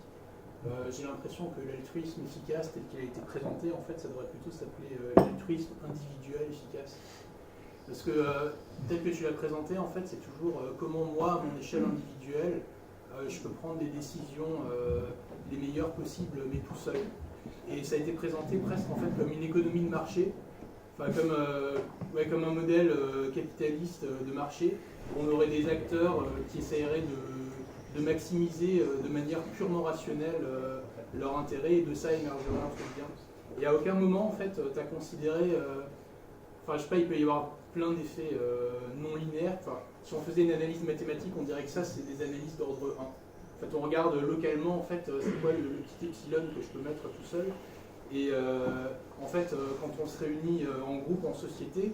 J'ai l'impression que l'altruisme efficace tel qu'il a été présenté, en fait, ça devrait plutôt s'appeler l'altruisme individuel efficace. Parce que tel que tu l'as présenté, en fait, c'est toujours comment moi, à mon échelle individuelle, je peux prendre des décisions les meilleures possibles, mais tout seul. Et ça a été présenté presque en fait comme une économie de marché, enfin comme un modèle capitaliste de marché. On aurait des acteurs qui essaieraient de maximiser de manière purement rationnelle leur intérêt, et de ça émergerait un truc bien. Et à aucun moment, en fait, tu as considéré... Enfin, je sais pas, il peut y avoir plein d'effets non linéaires. Enfin, si on faisait une analyse mathématique, on dirait que ça, c'est des analyses d'ordre 1. En fait, on regarde localement, en fait, c'est quoi le petit epsilon que je peux mettre tout seul. Et en fait, quand on se réunit en groupe, en société,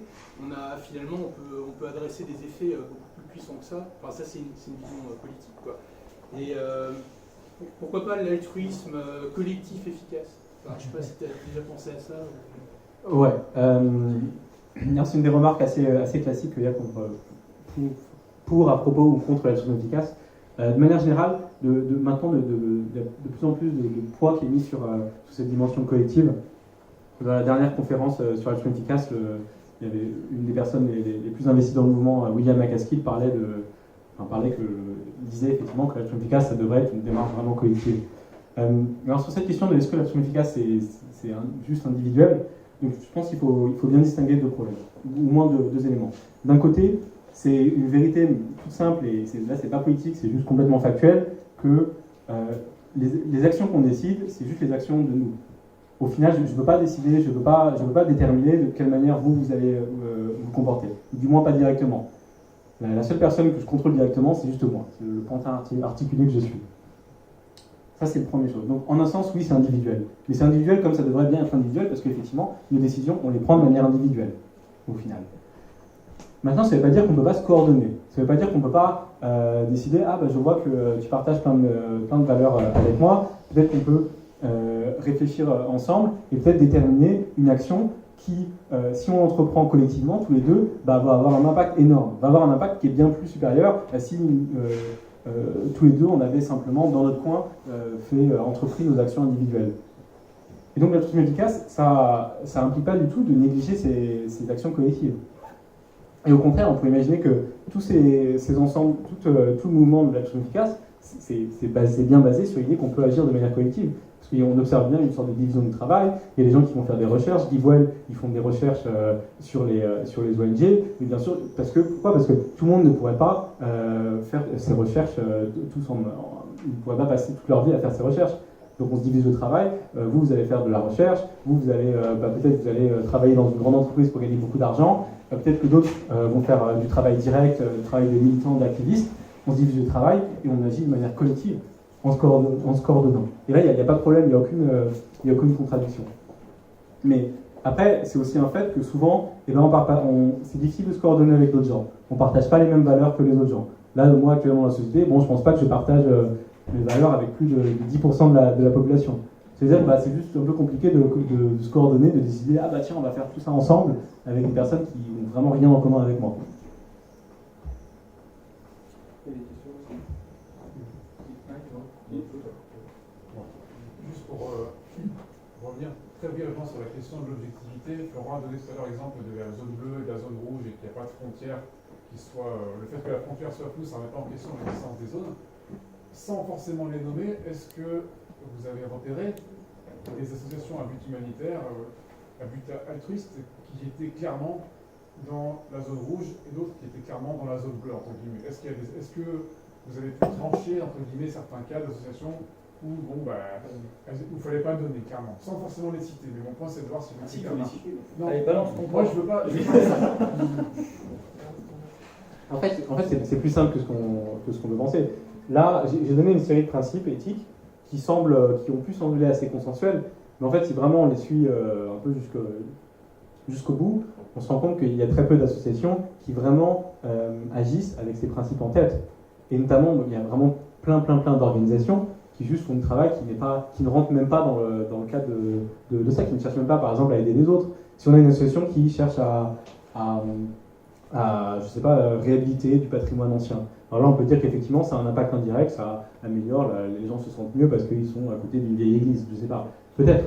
finalement, on peut adresser des effets beaucoup plus puissants que ça. Enfin, ça, c'est une vision politique, quoi. Et pourquoi pas l'altruisme collectif efficace? Enfin, je sais pas si tu as déjà pensé à ça. Ouais. C'est une des remarques assez classiques qu'il y a pour, à propos ou contre l'altruisme efficace. De manière générale, maintenant, de plus en plus de poids qui est mis sur cette dimension collective. Dans la dernière conférence sur l'altruisme efficace, il y avait une des personnes les plus investies dans le mouvement, William MacAskill, disait effectivement que l'altruisme efficace, ça devrait être une démarche vraiment collective. Alors sur cette question de est-ce que l'altruisme efficace c'est juste individuel, donc je pense qu'il faut bien distinguer deux problèmes, ou au moins deux éléments. D'un côté, c'est une vérité toute simple, et là c'est pas politique, c'est juste complètement factuel, que les actions qu'on décide, c'est juste les actions de nous. Au final, je ne peux pas décider, je ne peux pas déterminer de quelle manière vous allez vous comporter, du moins pas directement. La seule personne que je contrôle directement, c'est juste moi, c'est le pantin articulé que je suis. Ça, c'est la première chose. Donc, en un sens, oui, c'est individuel. Mais c'est individuel comme ça devrait bien être individuel, parce qu'effectivement, nos décisions, on les prend de manière individuelle, au final. Maintenant, ça ne veut pas dire qu'on ne peut pas se coordonner. Ça ne veut pas dire qu'on ne peut pas décider « Ah, je vois que tu partages plein de valeurs avec moi, peut-être qu'on peut réfléchir ensemble et peut-être déterminer une action qui, si on entreprend collectivement, tous les deux, va avoir un impact énorme, va avoir un impact qui est bien plus supérieur à si tous les deux, on avait simplement, dans notre coin, entrepris nos actions individuelles. » Et donc, l'altruisme efficace, ça n'implique pas du tout de négliger ces actions collectives. Et au contraire, on peut imaginer que tous ces ensembles, tout le mouvement de l'altruisme efficace, c'est bien basé sur l'idée qu'on peut agir de manière collective. Parce qu'on observe bien une sorte de division du travail. Il y a des gens qui vont faire des recherches. GiveWell, ils font des recherches sur les ONG. Mais bien sûr, pourquoi ? Parce que tout le monde ne pourrait pas faire ces recherches tous ensemble. Ils ne pourraient pas passer toute leur vie à faire ces recherches. Donc on se divise le travail. Vous allez faire de la recherche. Vous allez peut-être vous allez travailler dans une grande entreprise pour gagner beaucoup d'argent. Peut-être que d'autres vont faire du travail direct, du travail de militants, d'activistes. On se divise le travail et on agit de manière collective, en se coordonnant. Et là, il n'y a pas de problème, il n'y a aucune contradiction. Mais après, c'est aussi un fait que souvent, c'est difficile de se coordonner avec d'autres gens. On ne partage pas les mêmes valeurs que les autres gens. Là, moi, actuellement, dans la société, je ne pense pas que je partage mes valeurs avec plus de 10% de la population. C'est-à-dire que c'est juste un peu compliqué de se coordonner, de décider « Ah tiens, on va faire tout ça ensemble avec des personnes qui n'ont vraiment rien en commun avec moi. » Juste pour revenir très brièvement sur la question de l'objectivité, Florent a donné tout à l'heure l'exemple de la zone bleue et de la zone rouge et qu'il n'y a pas de frontière qui soit... le fait que la frontière soit floue, ça ne met pas en question l'existence des zones. Sans forcément les nommer, est-ce que vous avez repéré des associations à but humanitaire, à but altruiste, qui étaient clairement dans la zone rouge et d'autres qui étaient clairement dans la zone bleue, entre guillemets? Est-ce que vous avez pu trancher, entre guillemets, certains cas d'associations où, il ne fallait pas donner, clairement, sans forcément les citer, mais mon point c'est de voir si vous citez un marché. Non, allez, balance ton point. Moi je veux pas. En fait c'est plus simple que ce qu'on peut penser. Là, j'ai donné une série de principes éthiques qui ont pu sembler assez consensuels, mais en fait, si vraiment on les suit un peu jusqu'au bout, on se rend compte qu'il y a très peu d'associations qui vraiment agissent avec ces principes en tête. Et notamment, il y a vraiment plein d'organisations qui juste font du travail qui ne rentrent même pas dans le cadre de ça, qui ne cherchent même pas, par exemple, à aider les autres. Si on a une association qui cherche à réhabiliter du patrimoine ancien, alors là, on peut dire qu'effectivement, ça a un impact indirect, ça améliore, les gens se sentent mieux parce qu'ils sont à côté d'une vieille église, je ne sais pas, peut-être.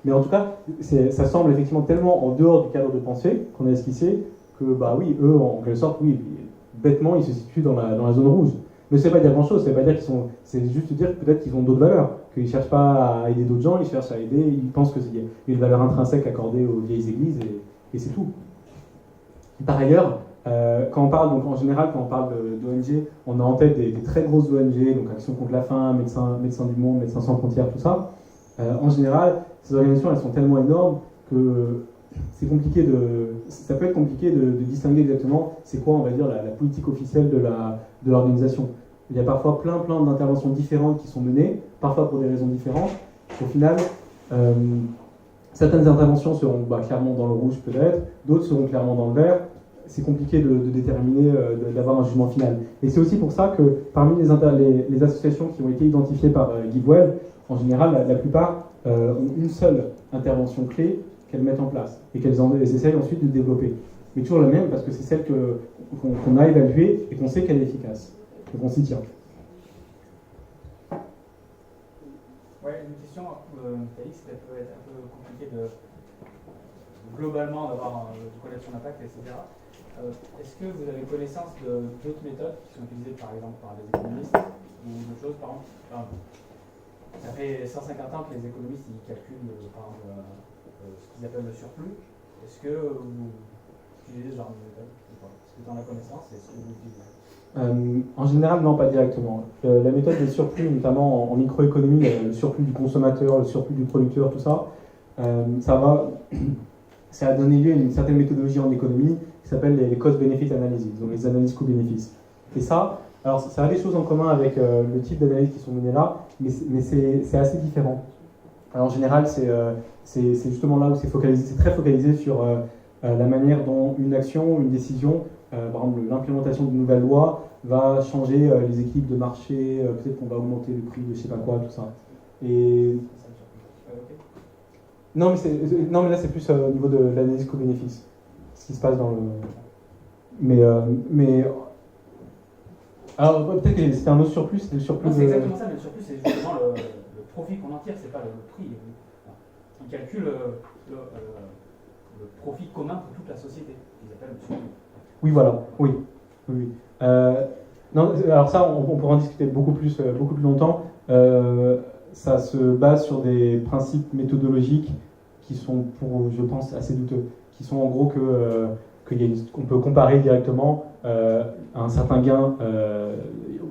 Mais en tout cas, ça semble effectivement tellement en dehors du cadre de pensée qu'on a esquissé que, eux, en quelque sorte, bêtement, ils se situent dans la zone rouge. Mais ça ne veut pas dire grand-chose, ça veut pas dire c'est juste dire peut-être qu'ils ont d'autres valeurs, qu'ils ne cherchent pas à aider d'autres gens, ils cherchent à aider, ils pensent qu'il y a une valeur intrinsèque accordée aux vieilles églises et c'est tout. Par ailleurs, quand on parle d'ONG, on a en tête des très grosses ONG, donc Action contre la faim, Médecins du Monde, Médecins sans frontières, tout ça. En général, ces organisations, elles sont tellement énormes que ça peut être compliqué de distinguer exactement c'est quoi, on va dire, la politique officielle de l'organisation. Il y a parfois plein d'interventions différentes qui sont menées, parfois pour des raisons différentes. Au final, certaines interventions seront clairement dans le rouge peut-être, d'autres seront clairement dans le vert. C'est compliqué de déterminer, d'avoir un jugement final. Et c'est aussi pour ça que parmi les associations qui ont été identifiées par GiveWell, en général, la plupart ont une seule intervention clé qu'elles mettent en place et qu'elles essayent ensuite de développer. Mais toujours la même parce que c'est celle qu'on a évaluée et qu'on sait qu'elle est efficace. Donc on s'y tient. Ouais, une question, Félix, ça peut être un peu compliqué globalement d'avoir une connaître son impact, etc. Est-ce que vous avez connaissance d'autres méthodes qui sont utilisées par exemple par les économistes ou d'autres choses, par exemple ça fait 150 ans que les économistes ils calculent par exemple, ce qu'ils appellent le surplus. Est-ce que vous utilisez ce genre de méthode? Est-ce que tu en as connaissance? Est-ce que vous utilisez? En général, non, pas directement. La méthode des surplus, notamment en microéconomie, le surplus du consommateur, le surplus du producteur, tout ça, ça a donné lieu à une certaine méthodologie en économie qui s'appelle les cost-benefit analysis, donc les analyses coût-bénéfice. Et ça, alors ça a des choses en commun avec le type d'analyse qui sont menées là, mais c'est assez différent. Alors, en général, c'est justement là où c'est très focalisé sur la manière dont une action, une décision, par exemple l'implémentation d'une nouvelle loi, va changer les équipes de marché, peut-être qu'on va augmenter le prix de je sais pas quoi, tout ça. Et... Non, mais là c'est plus au niveau de l'analyse coût-bénéfice, ce qui se passe dans le... Mais alors peut-être que c'était un autre surplus, c'était le surplus. Non, c'est exactement ça, mais le surplus c'est justement le profit qu'on en tire, c'est pas le prix. On calcule le profit commun pour toute la société, qu'ils appellent le surplus. Oui, voilà, oui. Non, alors ça, on pourra en discuter beaucoup plus longtemps. Ça se base sur des principes méthodologiques qui sont, je pense, assez douteux, qui sont en gros qu'on peut comparer directement à un certain gain,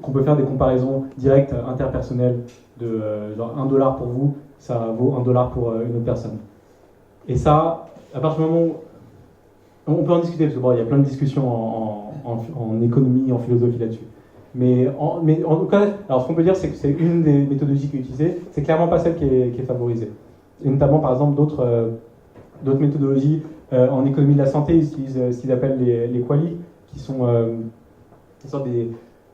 qu'on peut faire des comparaisons directes interpersonnelles de genre $1 pour vous, ça vaut $1 pour une autre personne. Et ça, à partir du moment où on peut en discuter, parce que bon, il y a plein de discussions en économie, en philosophie là-dessus. Mais en tout cas, alors ce qu'on peut dire, c'est que c'est une des méthodologies qui est utilisée, c'est clairement pas celle qui est favorisée. Et notamment, par exemple, d'autres méthodologies en économie de la santé, ils utilisent ce qu'ils appellent les QALY, qui sont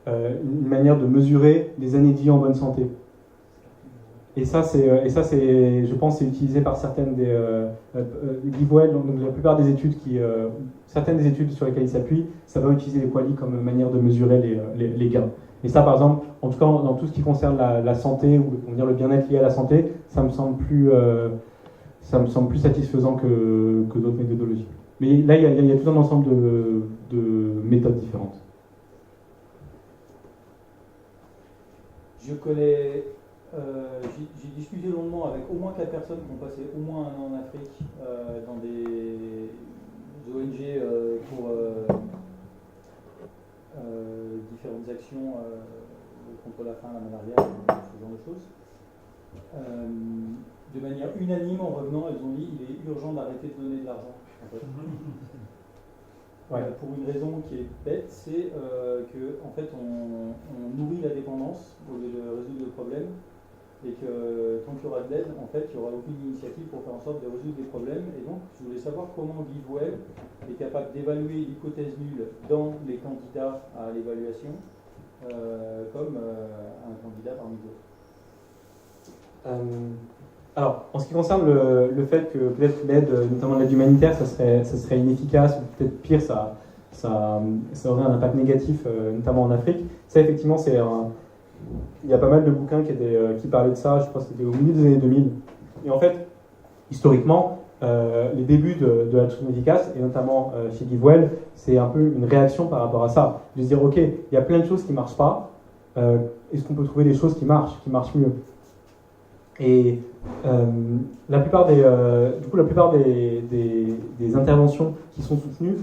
une manière de mesurer des années de vie en bonne santé. Et ça, je pense, c'est utilisé par certaines des GiveWell, donc la plupart des études certaines des études sur lesquelles il s'appuie, ça va utiliser les QALY comme manière de mesurer les gains. Et ça, par exemple, en tout cas, dans tout ce qui concerne la santé, ou on va dire le bien-être lié à la santé, ça me semble plus satisfaisant que d'autres méthodologies. Mais là, il y a tout un ensemble de méthodes différentes. Je connais... j'ai discuté longuement avec au moins 4 personnes qui ont passé au moins 1 an en Afrique dans des ONG pour différentes actions contre la faim, la malaria, ce genre de choses. De manière unanime, en revenant, elles ont dit il est urgent d'arrêter de donner de l'argent. En fait. Pour une raison qui est bête, c'est qu'en fait on nourrit la dépendance au lieu de résoudre le problème. Et que tant qu'il y aura de l'aide, en fait, il n'y aura aucune initiative pour faire en sorte de résoudre des problèmes. Et donc, je voulais savoir comment GiveWell est capable d'évaluer l'hypothèse nulle dans les candidats à l'évaluation, comme un candidat parmi d'autres. Alors, en ce qui concerne le fait que peut-être l'aide, notamment l'aide humanitaire, ça serait inefficace, ou peut-être pire, ça aurait un impact négatif, notamment en Afrique, ça, effectivement, il y a pas mal de bouquins qui parlaient de ça, je crois que c'était au milieu des années 2000. Et en fait, historiquement, les débuts de l'altruisme efficace, et notamment chez GiveWell, c'est un peu une réaction par rapport à ça. De se dire, ok, il y a plein de choses qui ne marchent pas, est-ce qu'on peut trouver des choses qui marchent mieux? Et la plupart des interventions qui sont soutenues,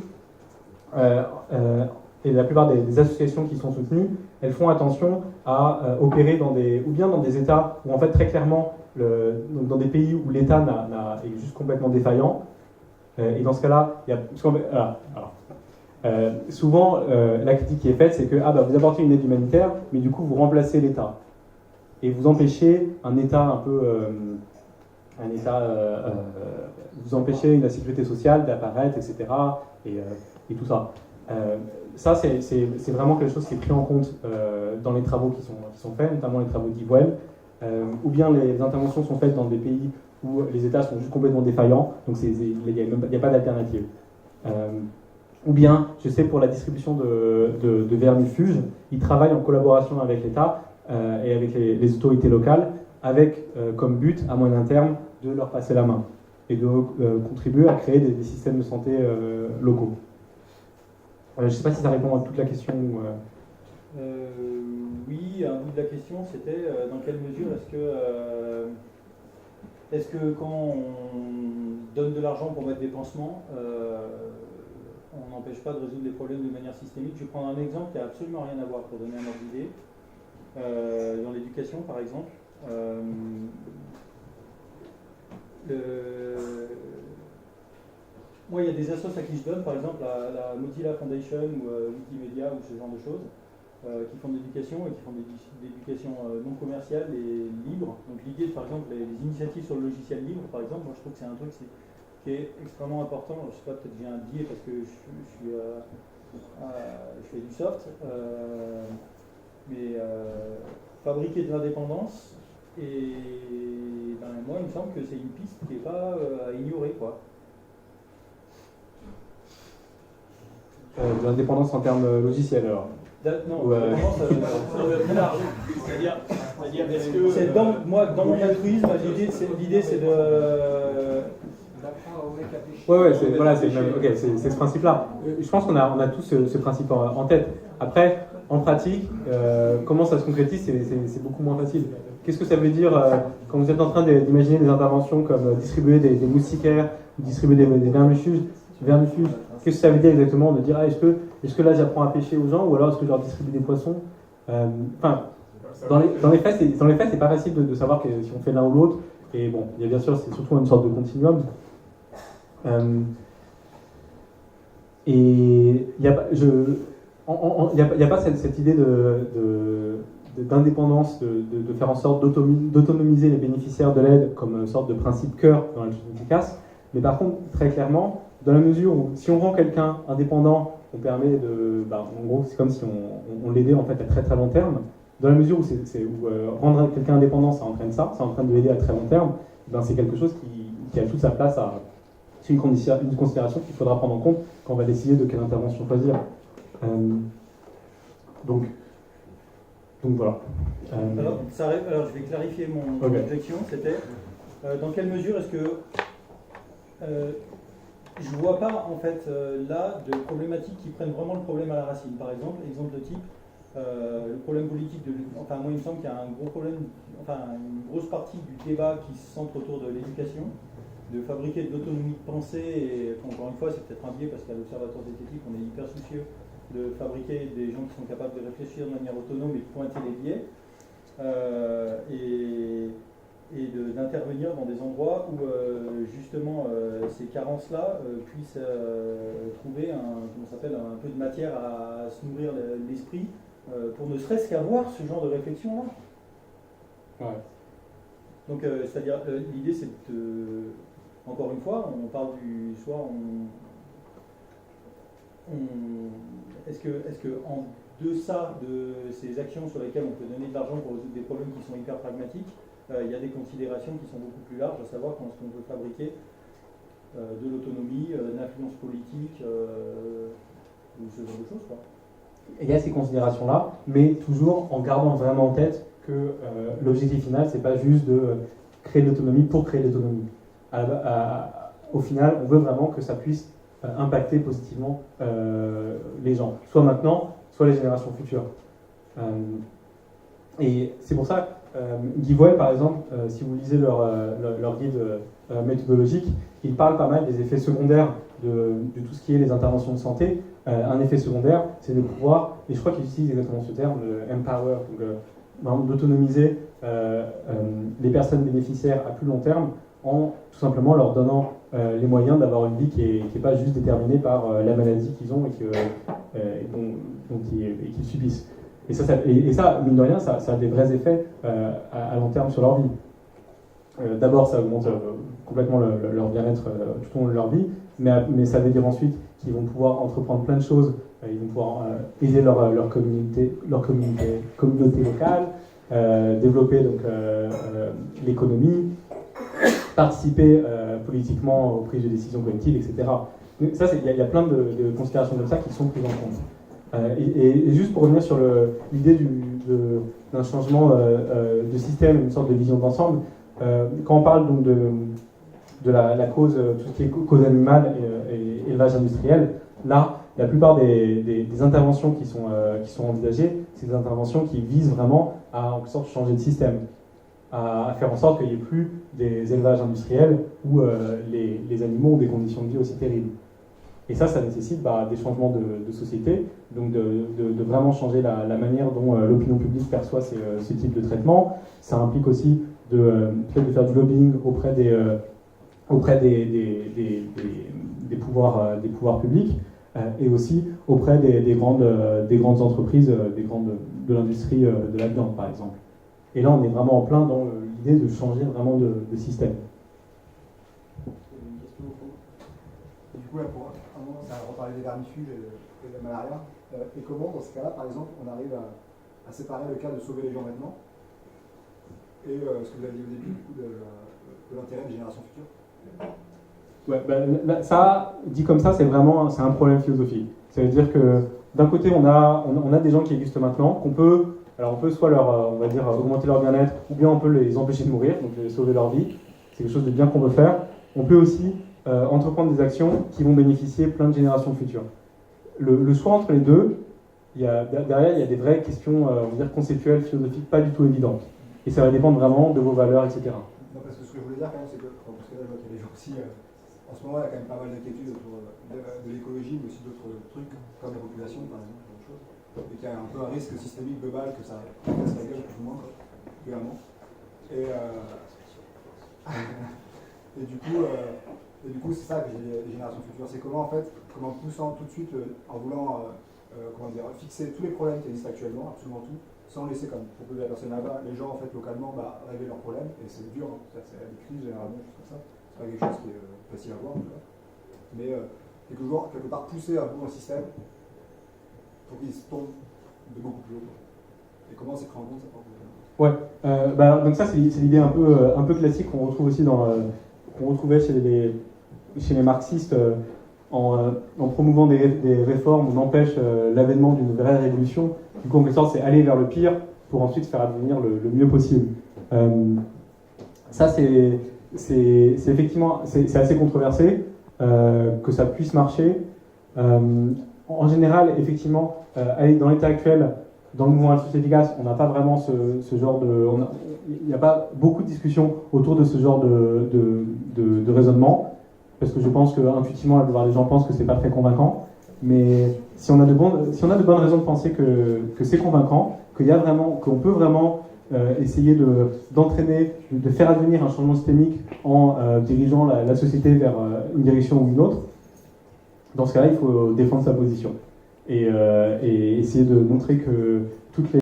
et la plupart des associations qui sont soutenues, elles font attention à opérer dans des États où en fait très clairement, donc dans des pays où l'État est juste complètement défaillant. Et dans ce cas-là, il y a, souvent la critique qui est faite, c'est que vous apportez une aide humanitaire, mais du coup vous remplacez l'État et vous empêchez un État un peu, vous empêchez la sécurité sociale d'apparaître, etc. Et tout ça. Ça, c'est vraiment quelque chose qui est pris en compte dans les travaux qui sont faits, notamment les travaux d'Ivewell, ou bien les interventions sont faites dans des pays où les États sont juste complètement défaillants, donc il n'y a pas d'alternative. Ou bien, je sais pour la distribution de vermifuges, ils travaillent en collaboration avec l'État et avec les autorités locales, avec comme but, à moyen terme, de leur passer la main et de contribuer à créer des systèmes de santé locaux. Je ne sais pas si ça répond à toute la question. Oui, un bout de la question, c'était dans quelle mesure est-ce que quand on donne de l'argent pour mettre des pansements, on n'empêche pas de résoudre les problèmes de manière systémique. Je vais prendre un exemple qui n'a absolument rien à voir pour donner un ordre d'idée. Dans l'éducation, par exemple, moi, il y a des associations à qui je donne, par exemple la Mozilla Foundation ou Wikimedia ou ce genre de choses, qui font de l'éducation et qui font de l'éducation non commerciale et libre. Donc l'idée, par exemple, les initiatives sur le logiciel libre, par exemple, moi je trouve que c'est un truc qui est extrêmement important. Je ne sais pas, peut-être j'ai un biais parce que je fais du soft, mais fabriquer de l'indépendance, et moi il me semble que c'est une piste qui n'est pas à ignorer, quoi. De l'indépendance en termes logiciels, alors. Non, l'indépendance, très large. C'est-à-dire, est-ce que dans mon altruisme, l'idée c'est de. Ouais, c'est ce principe-là. Je pense qu'on a tous ce principe en tête. Après, en pratique, comment ça se concrétise, c'est beaucoup moins facile. Qu'est-ce que ça veut dire quand vous êtes en train d'imaginer des interventions comme distribuer des moustiquaires, distribuer des vermifuges? Qu'est-ce que ça veut dire exactement de dire est-ce que là j'apprends à pêcher aux gens ou alors est-ce que je leur distribue des poissons? Dans les faits, c'est pas facile de savoir si on fait l'un ou l'autre. Et bon, il y a bien sûr, c'est surtout une sorte de continuum. Et il n'y a pas cette idée d'indépendance, de faire en sorte d'autonomiser les bénéficiaires de l'aide comme une sorte de principe cœur dans la gestion efficace. Mais par contre, très clairement, dans la mesure où si on rend quelqu'un indépendant, on permet en gros, c'est comme si on l'aidait en fait à très très long terme. Dans la mesure où rendre quelqu'un indépendant, ça entraîne de l'aider à très long terme, c'est quelque chose qui a toute sa place c'est une considération qu'il faudra prendre en compte quand on va décider de quelle intervention choisir. Donc voilà. Alors je vais clarifier mon objection, c'était dans quelle mesure est-ce que je ne vois pas en fait là de problématiques qui prennent vraiment le problème à la racine. Par exemple, exemple de type, le problème politique moi il me semble qu'il y a un gros problème, une grosse partie du débat qui se centre autour de l'éducation, de fabriquer de l'autonomie de pensée, et encore une fois c'est peut-être un biais parce qu'à l'Observatoire d'esthétique on est hyper soucieux de fabriquer des gens qui sont capables de réfléchir de manière autonome et de pointer les biais, et d'intervenir dans des endroits où justement ces carences-là puissent trouver un peu de matière à se nourrir l'esprit, pour ne serait-ce qu'avoir ce genre de réflexion-là. Ouais. Donc c'est-à-dire l'idée c'est de, encore une fois, on parle est-ce que en deçà de ces actions sur lesquelles on peut donner de l'argent pour résoudre des problèmes qui sont hyper pragmatiques, il y a des considérations qui sont beaucoup plus larges, à savoir quand est-ce qu'on peut fabriquer de l'autonomie, de l'influence politique, ou ce genre de choses, quoi. Il y a ces considérations-là, mais toujours en gardant vraiment en tête que l'objectif final, c'est pas juste de créer de l'autonomie pour créer de l'autonomie. Au final, on veut vraiment que ça puisse impacter positivement les gens, soit maintenant, soit les générations futures. Et c'est pour ça, Givewell, par exemple, si vous lisez leur guide méthodologique, il parle pas mal des effets secondaires de tout ce qui est les interventions de santé. Un effet secondaire, c'est de pouvoir, et je crois qu'il utilise exactement ce terme, le empower, donc d'autonomiser les personnes bénéficiaires à plus long terme en tout simplement leur donnant les moyens d'avoir une vie qui n'est pas juste déterminée par la maladie qu'ils ont et qu'ils subissent. Et ça, mine de rien, ça a des vrais effets à long terme sur leur vie. D'abord, ça augmente complètement leur bien-être tout au long de leur vie, mais ça veut dire ensuite qu'ils vont pouvoir entreprendre plein de choses. Ils vont pouvoir aider leur communauté locale, développer donc, l'économie, participer politiquement aux prises de décisions collectives, etc. Donc, ça, il y a plein de considérations comme ça qui sont prises en compte. Et juste pour revenir sur l'idée d'un changement de système, une sorte de vision d'ensemble, quand on parle donc de la cause, tout ce qui est cause animale et élevage industriel, là, la plupart des interventions qui sont envisagées, c'est des interventions qui visent vraiment à en sorte changer de système, à faire en sorte qu'il n'y ait plus des élevages industriels où les animaux ont des conditions de vie aussi terribles. Et ça nécessite des changements de société, donc de vraiment changer la manière dont l'opinion publique perçoit ce type de traitement. Ça implique aussi peut-être de faire du lobbying auprès des pouvoirs publics et aussi auprès des grandes entreprises, de l'industrie de la viande, par exemple. Et là, on est vraiment en plein dans l'idée de changer vraiment de système. Du coup, là, ça va reparler des vermifuges et de la malaria. Et comment, dans ce cas-là, par exemple, on arrive à séparer le cas de sauver les gens maintenant et ce que vous avez dit au début, du coup, de l'intérêt des générations futures? Ouais, ça, dit comme ça, c'est un problème philosophique. Ça veut dire que d'un côté, on a des gens qui existent maintenant, on peut soit on va dire, augmenter leur bien-être, ou bien on peut les empêcher de mourir, donc sauver leur vie. C'est quelque chose de bien qu'on veut faire. On peut aussi entreprendre des actions qui vont bénéficier plein de générations futures. Le choix entre les deux, derrière, il y a des vraies questions, on va dire, conceptuelles, philosophiques, pas du tout évidentes. Et ça va dépendre vraiment de vos valeurs, etc. Non, parce que ce que je voulais dire quand même, c'est que, parce que là, je vois qu'il y a des gens aussi, en ce moment, il y a quand même pas mal d'inquiétudes autour de l'écologie, mais aussi d'autres trucs, comme la population, par exemple, d'autres choses, et qu'il y a un peu un risque systémique global que ça casse la gueule, plus ou moins, clairement. Et du coup, c'est ça que j'ai les générations futures. C'est comment, en fait, comment poussant tout de suite, en voulant fixer tous les problèmes qui existent actuellement, absolument tout, sans laisser comme proposer la personne là-bas, les gens en fait localement régler leurs problèmes, et c'est dur, hein, c'est des crises généralement, des choses comme ça, c'est pas quelque chose qui est facile à voir, tu vois. Mais quelque part pousser un peu un système pour qu'il se tombe de beaucoup plus haut. Et comment c'est pris en compte ça par exemple? Ouais, donc ça c'est l'idée un peu classique qu'on retrouve aussi qu'on retrouvait chez les marxistes en promouvant des réformes, on empêche l'avènement d'une vraie révolution. Du coup, en quelque sorte, c'est aller vers le pire pour ensuite faire advenir le mieux possible. Ça, c'est effectivement c'est assez controversé que ça puisse marcher. En général, effectivement, dans l'état actuel, dans le mouvement Altus Efficace, on n'a pas vraiment ce genre de... Il n'y a pas beaucoup de discussions autour de ce genre de raisonnement, parce que je pense qu'intuitivement, la plupart des gens pensent que c'est pas très convaincant. Mais si on a de bonnes raisons de penser que c'est convaincant, qu'on peut vraiment essayer d'entraîner, de faire advenir un changement systémique en dirigeant la société vers une direction ou une autre, dans ce cas-là, il faut défendre sa position et essayer de montrer que toutes les